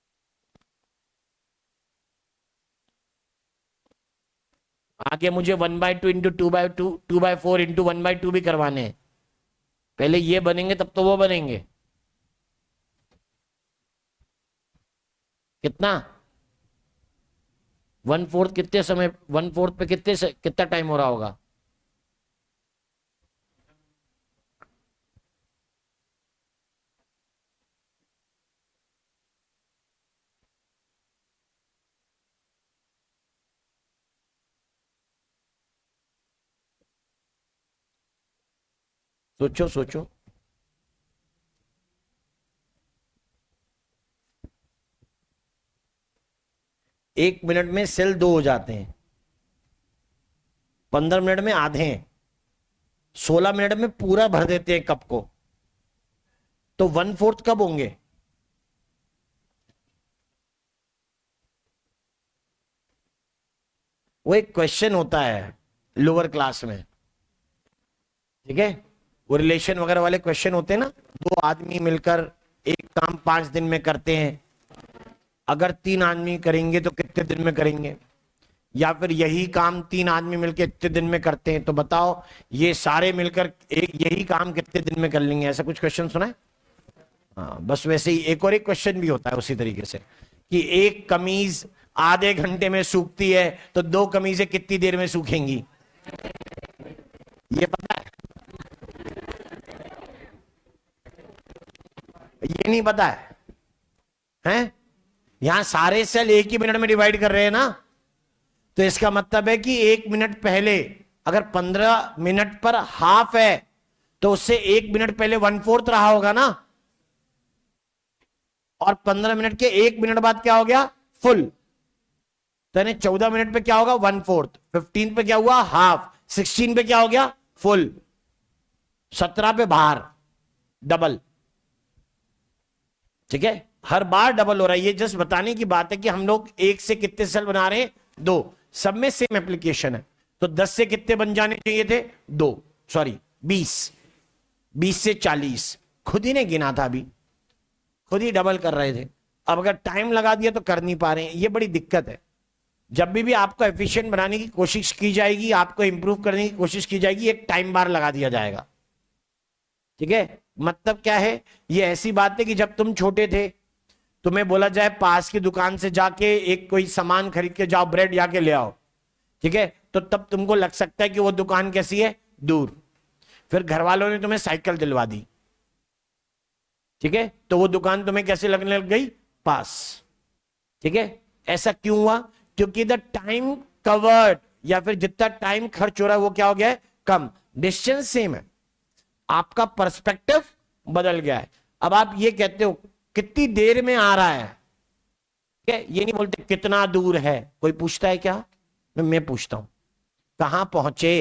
आगे मुझे 1/2 इंटू 2/2, 2/4 इंटू 1/2 भी करवाने हैं। पहले ये बनेंगे तब तो वो बनेंगे। कितना? 1/4 कितने समय, 1/4 पे कितना टाइम हो रहा होगा? सोचो सोचो। 1 मिनट में सेल 2 हो जाते हैं, 15 मिनट में आधे हैं, 16 मिनट में पूरा भर देते हैं कप को, तो 1/4 कब होंगे? वो एक क्वेश्चन होता है लोअर क्लास में, ठीक है, वो रिलेशन वगैरह वाले क्वेश्चन होते हैं ना, 2 आदमी मिलकर एक काम 5 दिन में करते हैं, अगर 3 आदमी करेंगे तो कितने दिन में करेंगे, या फिर यही काम 3 आदमी मिलकर इतने दिन में करते हैं, तो बताओ ये सारे मिलकर एक यही काम कितने दिन में कर लेंगे? ऐसा कुछ क्वेश्चन सुना है? हाँ, बस वैसे ही एक और एक क्वेश्चन भी होता है उसी तरीके से, कि एक कमीज आधे घंटे में सूखती है तो 2 कमीजें कितनी देर में सूखेंगी? ये पता है? ये नहीं पता है? हैं? यहां सारे सेल एक ही मिनट में डिवाइड कर रहे हैं ना, तो इसका मतलब है कि 1 मिनट पहले अगर 15 मिनट पर हाफ है तो उससे 1 मिनट पहले 1/4 रहा होगा ना, और 15 मिनट के 1 मिनट बाद क्या हो गया? फुल। तो यानी 14 मिनट पे क्या होगा? 1/4। 15 पे क्या हुआ? हाफ। 16 पे क्या हो गया? फुल। 17 पे बाहर डबल। ठीक है, हर बार डबल हो रहा है। ये जस्ट बताने की बात है कि हम लोग एक से कितने सेल बना रहे हैं? 2। सब में सेम एप्लीकेशन है। तो 10 से कितने बन जाने चाहिए थे? 2, सॉरी 20। 20 से 40 खुद ही ने गिना था, अभी खुद ही डबल कर रहे थे। अब अगर टाइम लगा दिया तो कर नहीं पा रहे हैं, ये बड़ी दिक्कत है। जब भी आपको एफिशिएंट बनाने की कोशिश की जाएगी, आपको इंप्रूव करने की कोशिश की जाएगी, एक टाइम बार लगा दिया जाएगा। ठीक है, मतलब क्या है? ये ऐसी बात है कि जब तुम छोटे थे, तुम्हें बोला जाए पास की दुकान से जाके एक कोई सामान खरीद के जाओ, ब्रेड जाके ले आओ, ठीक है, तो तब तुमको लग सकता है कि वो दुकान कैसी है? दूर। फिर घर वालों ने तुम्हें साइकिल दिलवा दी, ठीक है, तो वो दुकान तुम्हें कैसे लगने लग गई? पास। ठीक है, ऐसा क्यों हुआ? क्योंकि द टाइम कवर्ड, या फिर जितना टाइम खर्च हो रहा है वो क्या हो गया है? कम। डिस्टेंस सेम है, आपका पर्सपेक्टिव बदल गया है। अब आप ये कहते हो कितनी देर में आ रहा है, ठीक है, ये नहीं बोलते कितना दूर है। कोई पूछता है क्या? मैं पूछता हूं कहां पहुंचे।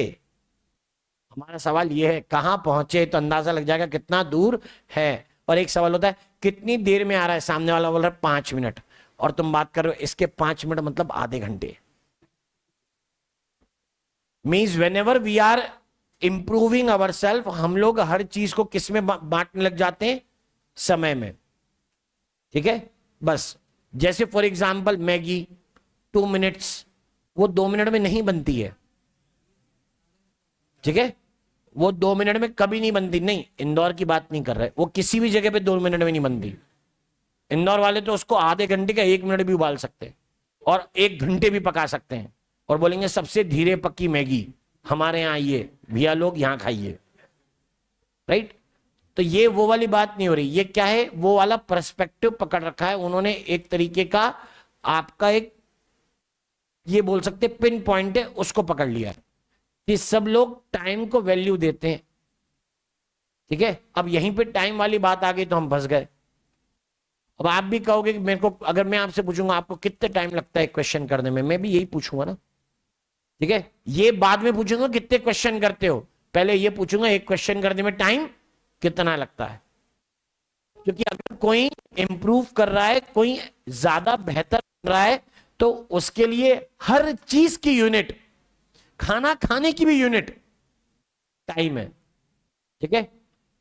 हमारा सवाल ये है कहां पहुंचे, तो अंदाजा लग जाएगा कितना दूर है। और एक सवाल होता है कितनी देर में आ रहा है, सामने वाला बोल रहा है 5 मिनट, और तुम बात कर रहे हो इसके 5 मिनट मतलब आधे घंटे। Means whenever we are improving our self, हम लोग हर चीज को किस में बांटने लग जाते हैं? समय में। ठीक है, बस जैसे फॉर एग्जाम्पल मैगी 2 मिनट्स, वो 2 मिनट में नहीं बनती है। ठीक है, वो 2 मिनट में कभी नहीं बनती। नहीं, इंदौर की बात नहीं कर रहे, वो किसी भी जगह पे 2 मिनट में नहीं बनती। इंदौर वाले तो उसको आधे घंटे का 1 मिनट भी उबाल सकते हैं, और 1 घंटे भी पका सकते हैं, और बोलेंगे सबसे धीरे पकी मैगी हमारे यहाँ आइए भैया, लोग यहाँ खाइए। राइट? तो ये वो वाली बात नहीं हो रही। ये क्या है? वो वाला पर्सपेक्टिव पकड़ रखा है उन्होंने, एक तरीके का आपका एक ये बोल सकते पिन पॉइंट है, उसको पकड़ लिया है कि सब लोग टाइम को वैल्यू देते हैं। ठीक है, अब यहीं पे टाइम वाली बात आ गई तो हम फंस गए। अब आप भी कहोगे कि मेरे को, अगर मैं आपसे पूछूंगा आपको कितने टाइम लगता है क्वेश्चन करने में, मैं भी यही पूछूंगा ना। ठीक है, ये बाद में पूछूंगा कितने क्वेश्चन करते हो, पहले ये पूछूंगा एक क्वेश्चन करने में टाइम कितना लगता है। क्योंकि अगर कोई इंप्रूव कर रहा है, कोई ज्यादा बेहतर कर रहा है, तो उसके लिए हर चीज की यूनिट, खाना खाने की भी यूनिट टाइम है। ठीक है,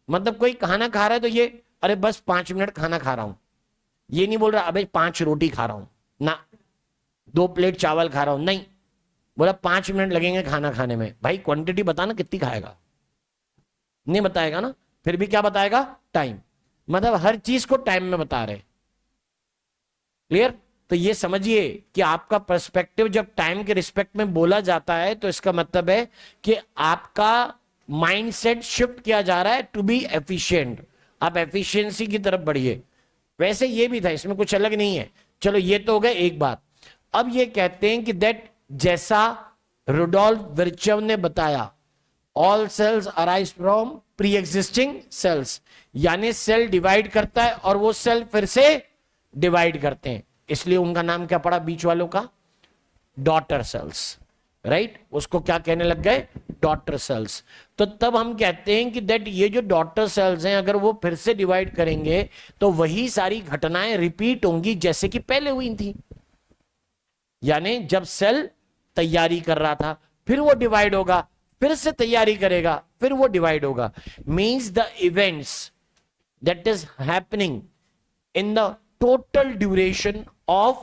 मतलब कोई खाना खा रहा है तो ये अरे बस 5 मिनट खाना खा रहा हूं, ये नहीं बोल रहा अबे 5 रोटी खा रहा हूं ना, 2 प्लेट चावल खा रहा हूं, नहीं, बोला 5 मिनट लगेंगे खाना खाने में। भाई क्वांटिटी बताना कितनी खाएगा, नहीं बताएगा ना, फिर भी क्या बताएगा? टाइम। मतलब हर चीज को टाइम में बता रहे। क्लियर? तो ये समझिए कि आपका पर्सपेक्टिव जब टाइम के रिस्पेक्ट में बोला जाता है तो इसका मतलब है कि आपका माइंडसेट शिफ्ट किया जा रहा है टू बी एफिशिएंट। आप एफिशिएंसी की तरफ बढ़िए। वैसे ये भी था, इसमें कुछ अलग नहीं है। चलो ये तो हो गया एक बात। अब ये कहते हैं कि दैट, जैसा रुडोल्फ विर्चव ने बताया, all cells arise from pre existing cells, यानी सेल डिवाइड करता है और वो सेल फिर से डिवाइड करते हैं। इसलिए उनका नाम क्या पड़ा बीच वालों का, डॉटर सेल्स, राइट। उसको क्या कहने लग गए, डॉटर सेल्स। तो तब हम कहते हैं कि दैट ये जो डॉटर सेल्स हैं अगर वो फिर से डिवाइड करेंगे तो वही सारी घटनाएं रिपीट होंगी जैसे कि पहले हुई थी। यानी जब सेल तैयारी कर रहा था, फिर वो डिवाइड होगा, फिर से तैयारी करेगा, फिर वो डिवाइड होगा। Means the events that is happening in the total duration of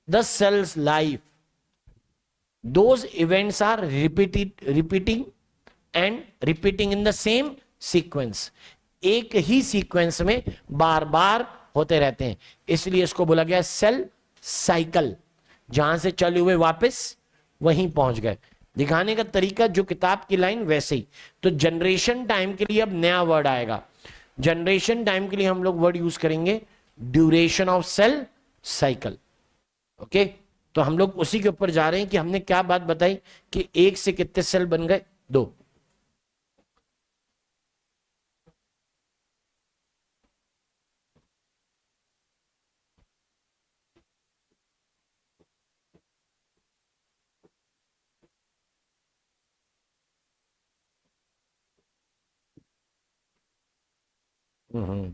the cell's life, those events are repeating and repeating in the same sequence, एक ही सीक्वेंस में बार बार होते रहते हैं, इसलिए इसको बोला गया सेल साइकिल। जहां से चले हुए वापस वहीं पहुंच गए। दिखाने का तरीका जो किताब की लाइन वैसे ही। तो जनरेशन टाइम के लिए अब नया वर्ड आएगा। जनरेशन टाइम के लिए हम लोग वर्ड यूज करेंगे duration of cell cycle. Okay, तो हम लोग उसी के ऊपर जा रहे हैं कि हमने क्या बात बताई कि एक से कितने सेल बन गए, दो। हम्म।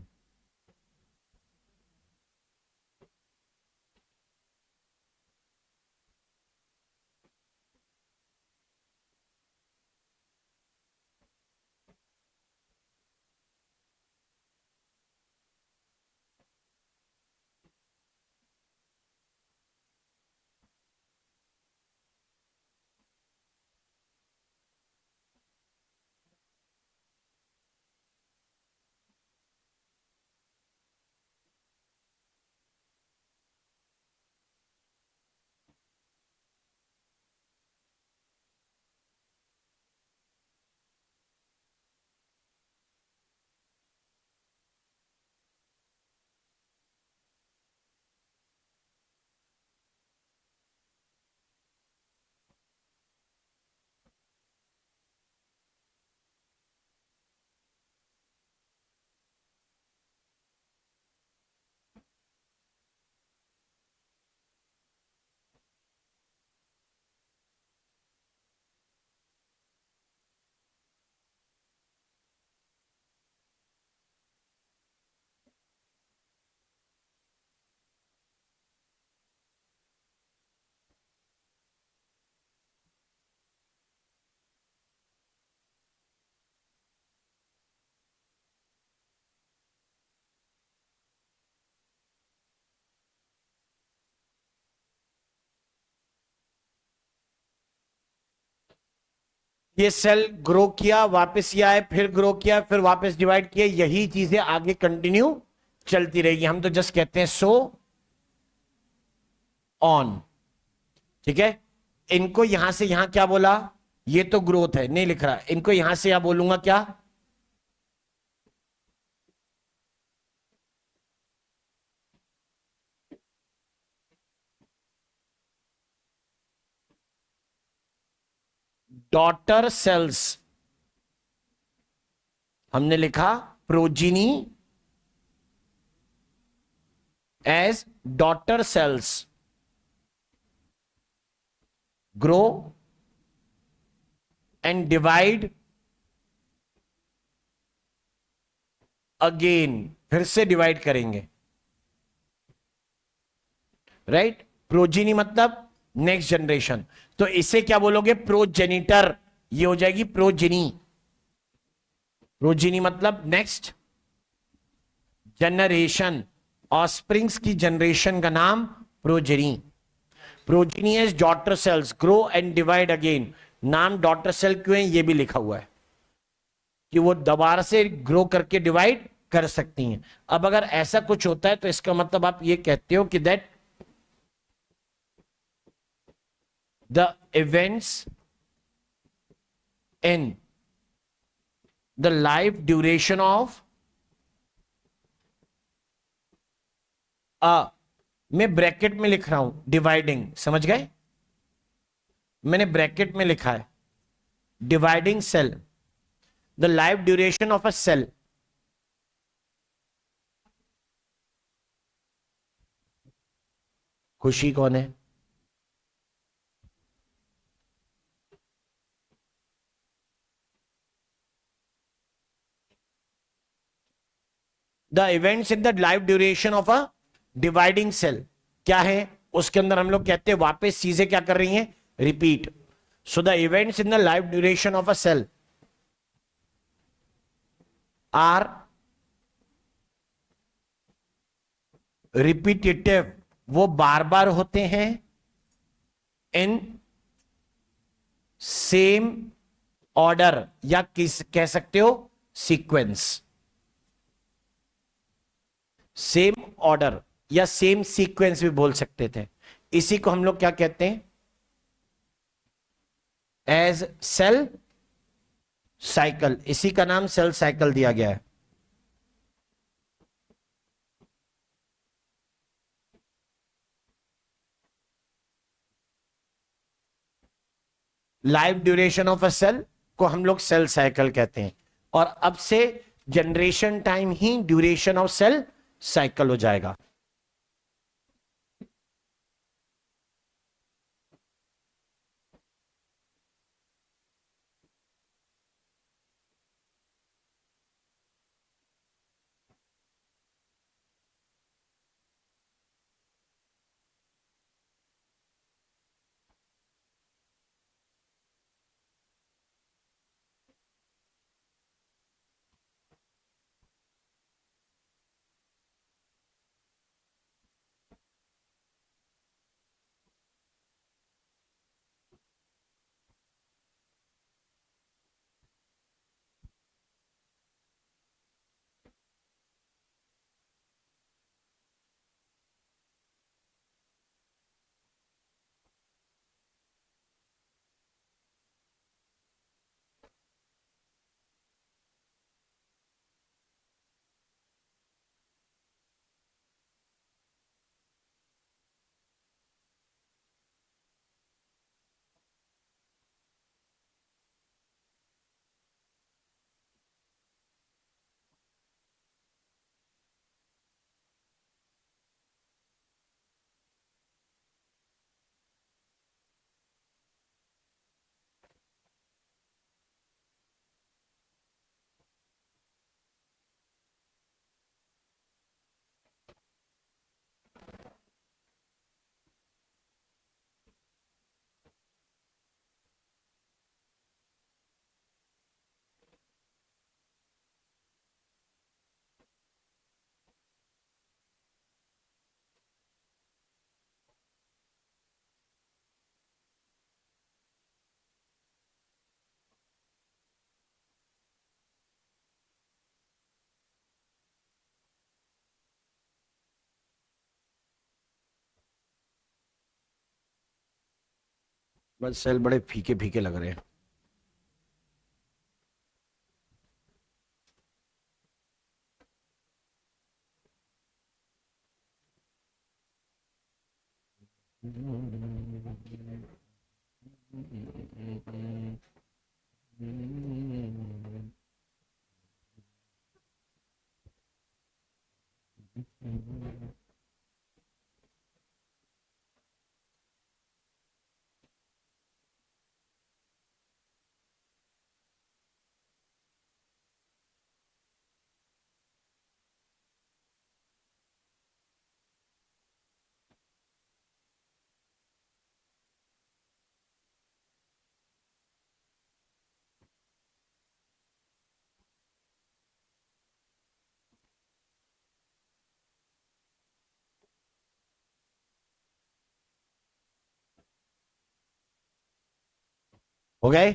ये सेल ग्रो किया, वापस ये आए, फिर ग्रो किया, फिर वापस डिवाइड किया, यही चीजें आगे कंटिन्यू चलती रहेगी। हम तो जस्ट कहते हैं सो ऑन। ठीक है, इनको यहां से यहां क्या बोला, ये तो ग्रोथ है, नहीं लिख रहा, इनको यहां से यहां बोलूंगा क्या, डॉटर सेल्स। हमने लिखा progeny as daughter cells grow and divide again, फिर से डिवाइड करेंगे, राइट। प्रोजीनी मतलब नेक्स्ट जनरेशन, तो इसे क्या बोलोगे, प्रोजेनिटर। ये हो जाएगी प्रोजेनी। प्रोजेनी मतलब नेक्स्ट जनरेशन, ऑस्प्रिंग्स की जनरेशन का नाम progeny. Progeny is daughter cells grow and divide again. नाम डॉटर सेल क्यों है ये भी लिखा हुआ है कि वो दोबारा से ग्रो करके डिवाइड कर सकती हैं। अब अगर ऐसा कुछ होता है तो इसका मतलब आप ये कहते हो कि that the events in the life duration of मैं ब्रैकेट में लिख रहा हूं डिवाइडिंग, समझ गए, मैंने ब्रैकेट में लिखा है dividing cell, the life duration of a cell. खुशी कौन है? The events in the life duration of a dividing cell क्या है? उसके अंदर हम लोग कहते हैं वापस चीजें क्या कर रही हैं? Repeat. So the events in the life duration of a cell are repetitive. वो बार बार होते हैं इन सेम ऑर्डर, या किस कह सकते हो सीक्वेंस. सेम ऑर्डर या सेम सीक्वेंस भी बोल सकते थे. इसी को हम लोग क्या कहते हैं? As cell cycle. इसी का नाम सेल साइकिल दिया गया है. Life duration of a cell को हम लोग सेल साइकिल कहते हैं. और अब से जनरेशन टाइम ही ड्यूरेशन ऑफ सेल साइकिल हो जाएगा. बस सेल बड़े फीके फीके लग रहे हैं. हो गए?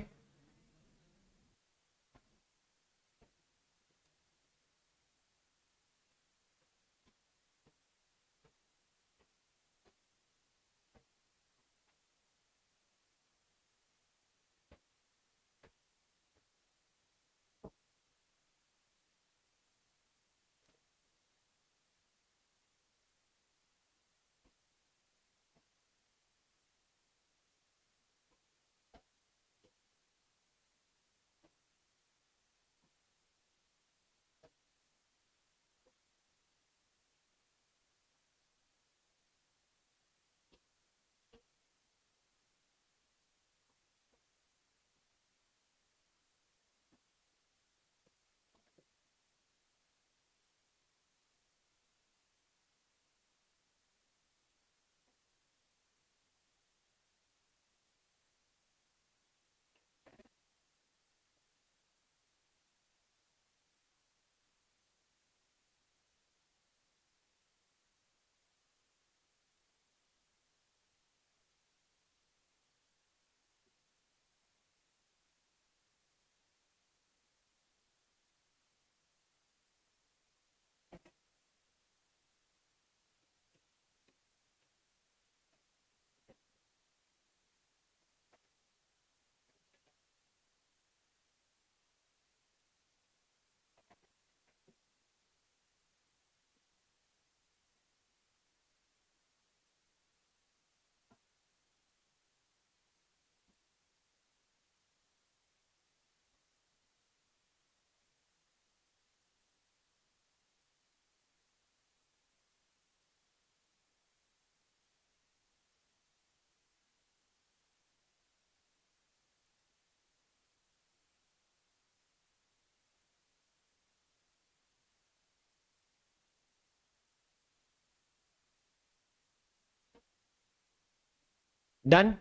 डन।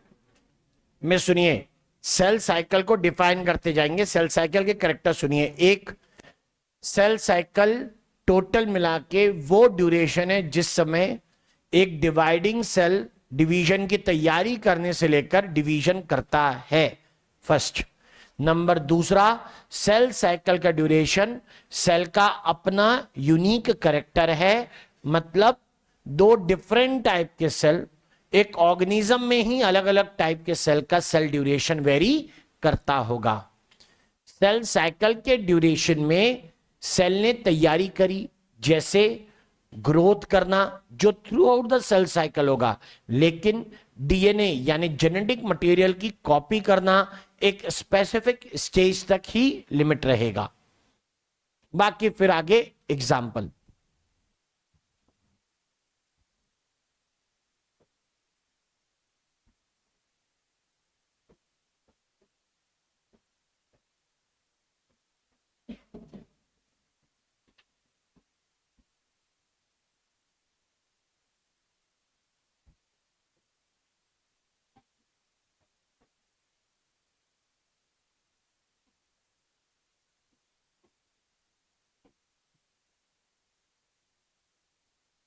में सुनिए, सेल साइकिल को डिफाइन करते जाएंगे। सेल साइकिल के करेक्टर सुनिए। एक, सेल साइकिल टोटल मिला के वो ड्यूरेशन है जिस समय एक डिवाइडिंग सेल डिवीजन की तैयारी करने से लेकर डिवीजन करता है, फर्स्ट नंबर। दूसरा, सेल साइकिल का ड्यूरेशन सेल का अपना यूनिक करेक्टर है, मतलब दो डिफरेंट टाइप के सेल, एक ऑर्गेनिज्म में ही अलग अलग टाइप के सेल का सेल ड्यूरेशन वेरी करता होगा। सेल साइकिल के ड्यूरेशन में सेल ने तैयारी करी, जैसे ग्रोथ करना जो throughout the cell cycle होगा, लेकिन डीएनए यानी जेनेटिक मटेरियल की कॉपी करना एक स्पेसिफिक स्टेज तक ही लिमिट रहेगा। बाकी फिर आगे example.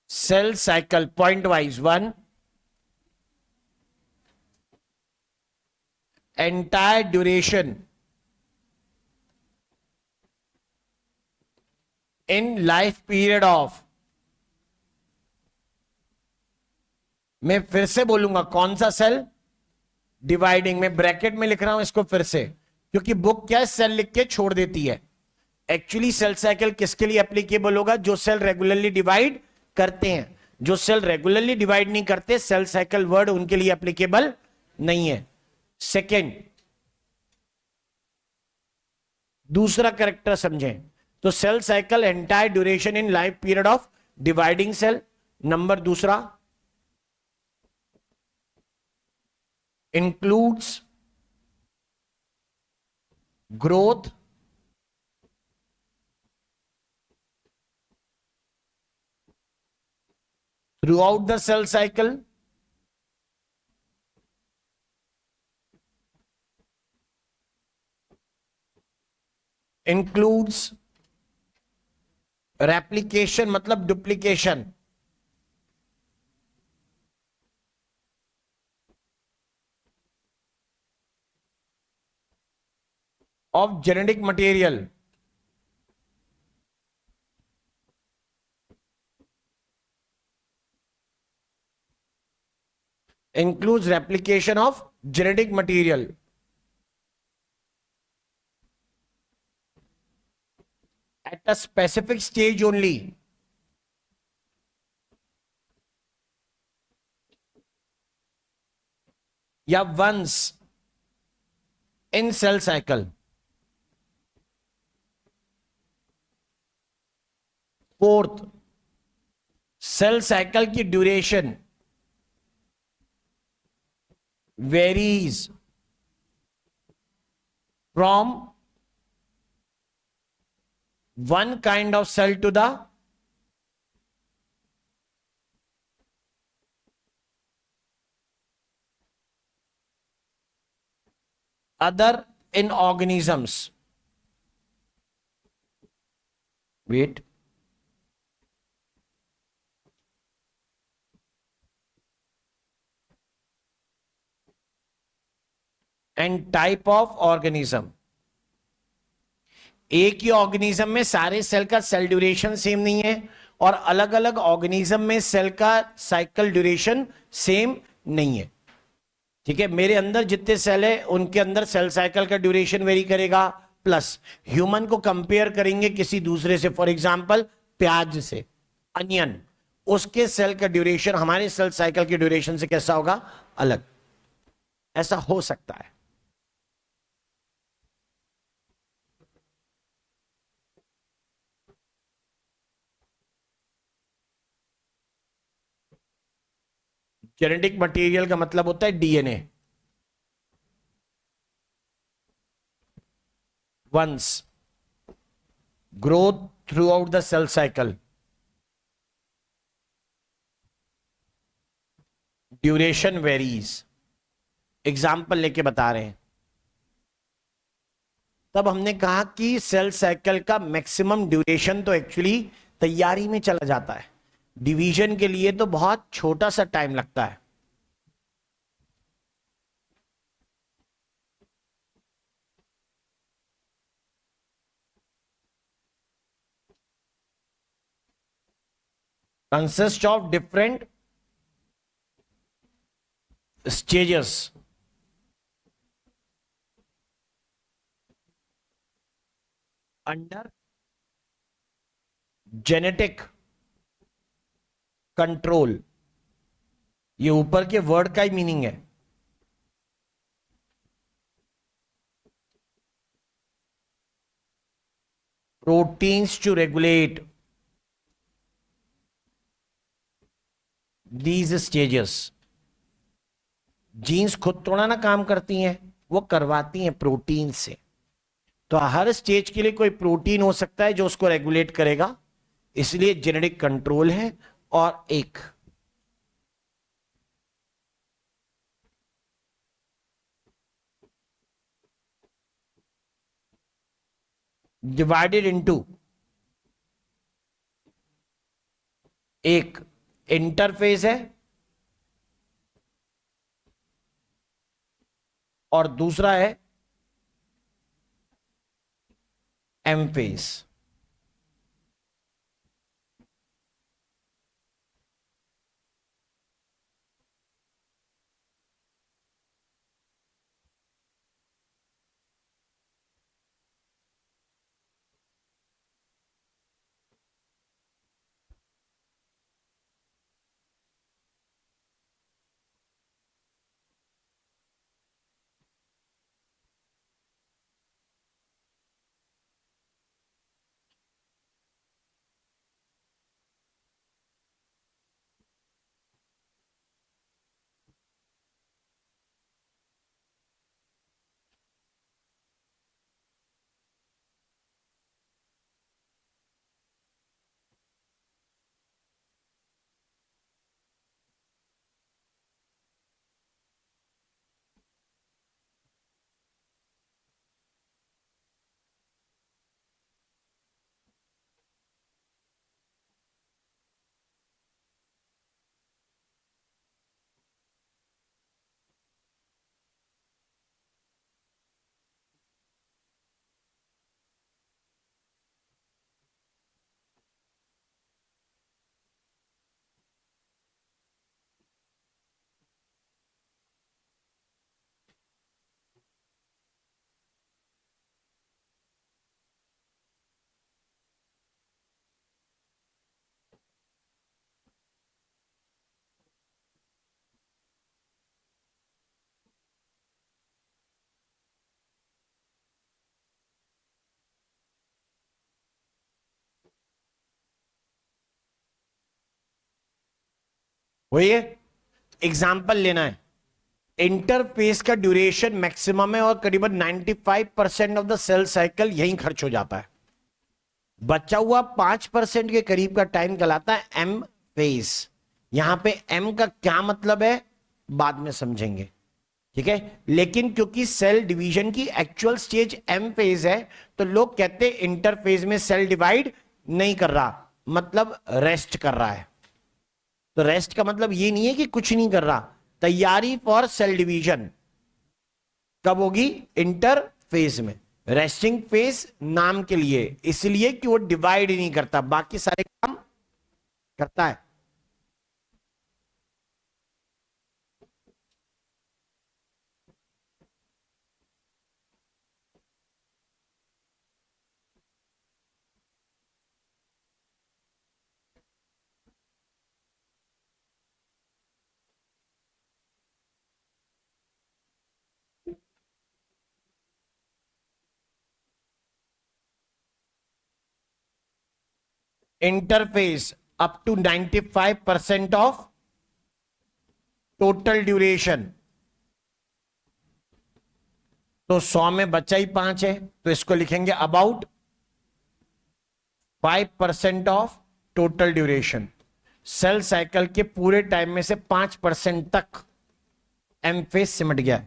Cell cycle point wise. One, entire duration in life period of, मैं फिर से बोलूंगा कौन सा सेल, डिवाइडिंग में ब्रैकेट में लिख रहा हूं इसको फिर से, क्योंकि बुक क्या है, सेल लिख के छोड़ देती है। एक्चुअली सेल साइकिल किसके लिए एप्लीकेबल होगा? जो सेल रेगुलरली डिवाइड करते हैं। जो सेल रेगुलरली डिवाइड नहीं करते, सेल साइकिल वर्ड उनके लिए एप्लीकेबल नहीं है। सेकेंड, दूसरा करेक्टर समझें तो cell cycle entire duration in life period of dividing cell. Number दूसरा, includes growth throughout the cell cycle, includes replication मतलब duplication of genetic material includes replication of genetic material at a specific stage only, या once in cell cycle। Fourth, cell cycle की duration varies from one kind of cell to the other in organisms. Wait. And type of organism. एक ही organism में सारे cell का cell duration same नहीं है, और अलग अलग ऑर्गेनिज्म में सेल का साइकिल ड्यूरेशन सेम नहीं है। ठीक है, मेरे अंदर जितने सेल है उनके अंदर सेल साइकिल का ड्यूरेशन वेरी करेगा। प्लस ह्यूमन को कंपेयर करेंगे किसी दूसरे से, फॉर एग्जांपल प्याज से, अनियन, उसके सेल का ड्यूरेशन हमारे सेल साइकिल के ड्यूरेशन से कैसा होगा? अलग। ऐसा हो सकता है। जेनेटिक मटेरियल का मतलब होता है DNA. Once growth throughout the cell cycle, duration varies. Example लेके बता रहे हैं। तब हमने कहा कि सेल साइकिल का मैक्सिमम ड्यूरेशन तो एक्चुअली तैयारी में चला जाता है, डिवीजन के लिए तो बहुत छोटा सा टाइम लगता है। Consist of different stages under genetic control. ये ऊपर के वर्ड का ही मीनिंग है। Proteins to regulate these stages. Genes खुद थोड़ा ना काम करती हैं, वो करवाती हैं प्रोटीन से। तो हर स्टेज के लिए कोई प्रोटीन हो सकता है जो उसको रेगुलेट करेगा, इसलिए जेनेटिक कंट्रोल है। और एक डिवाइडेड इनटू, एक इंटरफेस है और दूसरा है एम फेज। वही है, एग्जाम्पल लेना है। इंटरफेस का ड्यूरेशन मैक्सिमम है और करीबन 95% ऑफ द सेल साइकिल यहीं खर्च हो जाता है। बचा हुआ 5% के करीब का टाइम कहलाता है एम फेज। यहां पे एम का क्या मतलब है बाद में समझेंगे, ठीक है। लेकिन क्योंकि सेल डिवीजन की एक्चुअल स्टेज एम फेज है, तो लोग कहते हैं इंटरफेज में सेल डिवाइड नहीं कर रहा, मतलब रेस्ट कर रहा है। तो रेस्ट का मतलब ये नहीं है कि कुछ नहीं कर रहा, तैयारी फॉर सेल डिवीजन कब होगी, इंटर फेज में। रेस्टिंग फेज नाम के लिए, इसलिए कि वो डिवाइड ही नहीं करता, बाकी सारे काम करता है। Interphase up to 95% of total duration. तो 100 में बचा ही 5 है, तो इसको लिखेंगे about 5% of total duration. Cell cycle के पूरे टाइम में से 5% तक एम्फेस सिमट गया।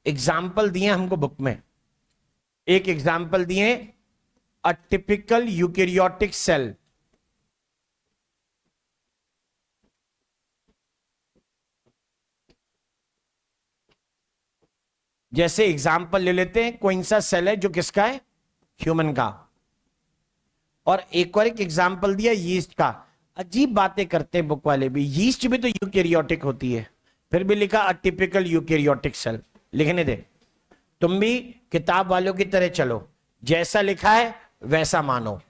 एग्जाम्पल दिए हमको बुक में, एक एग्जाम्पल दिए, अ टिपिकल यूकेरियोटिक सेल। जैसे एग्जाम्पल ले लेते हैं, कौन सा सेल है जो किसका है, ह्यूमन का। और एक और एक एग्जाम्पल दिया यीस्ट का। अजीब बातें करते हैं बुक वाले भी, यीस्ट भी तो यूकेरियोटिक होती है, फिर भी लिखा अटिपिकल यूकेरियोटिक सेल। लिखने दे, तुम भी किताब वालों की तरह चलो, जैसा लिखा है वैसा मानो।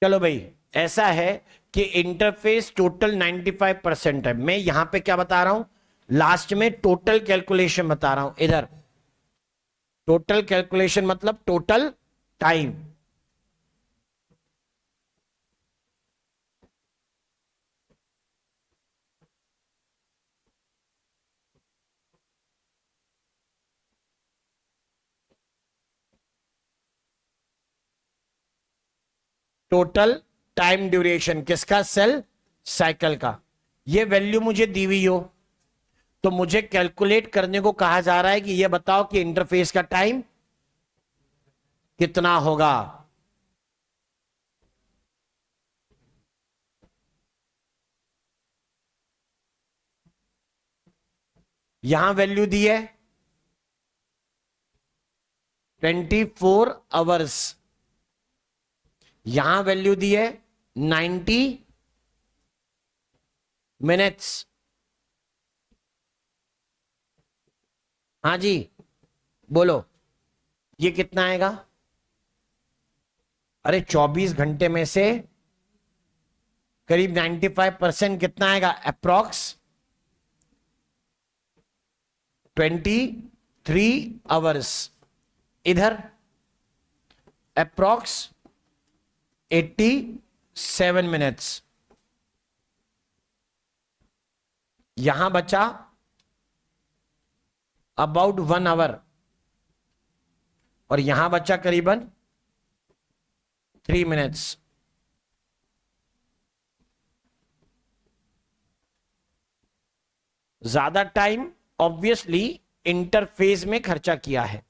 चलो भाई, ऐसा है कि इंटरफेस टोटल 95% है। मैं यहां पे क्या बता रहा हूं, लास्ट में टोटल कैलकुलेशन बता रहा हूं। इधर टोटल कैलकुलेशन मतलब total time. Total time duration किसका, सेल साइकिल का। ये वैल्यू मुझे दी हुई हो, तो मुझे कैलकुलेट करने को कहा जा रहा है कि ये बताओ कि इंटरफेस का टाइम कितना होगा। यहां वैल्यू दी है 24 आवर्स, यहां वैल्यू दी है 90 मिनट्स। हाँ जी, बोलो, ये कितना आएगा। अरे 24 घंटे में से करीब 95% कितना आएगा, अप्रोक्स 23 आवर्स। इधर अप्रोक्स 87 मिनट्स। यहां बचा अबाउट 1 आवर, और यहां बचा करीबन 3 मिनट्स। ज्यादा टाइम ऑब्वियसली इंटरफेस में खर्चा किया है।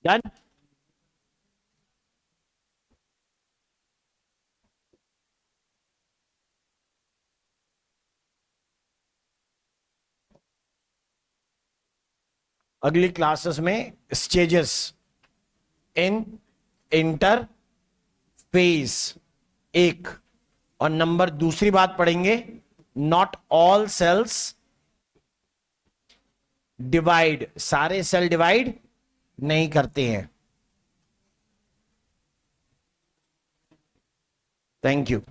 डन। अगली क्लासेस में स्टेजेस इन इंटर फेज एक, और नंबर दूसरी बात पढ़ेंगे, नॉट ऑल सेल्स डिवाइड, सारे सेल डिवाइड नहीं करते हैं। Thank you.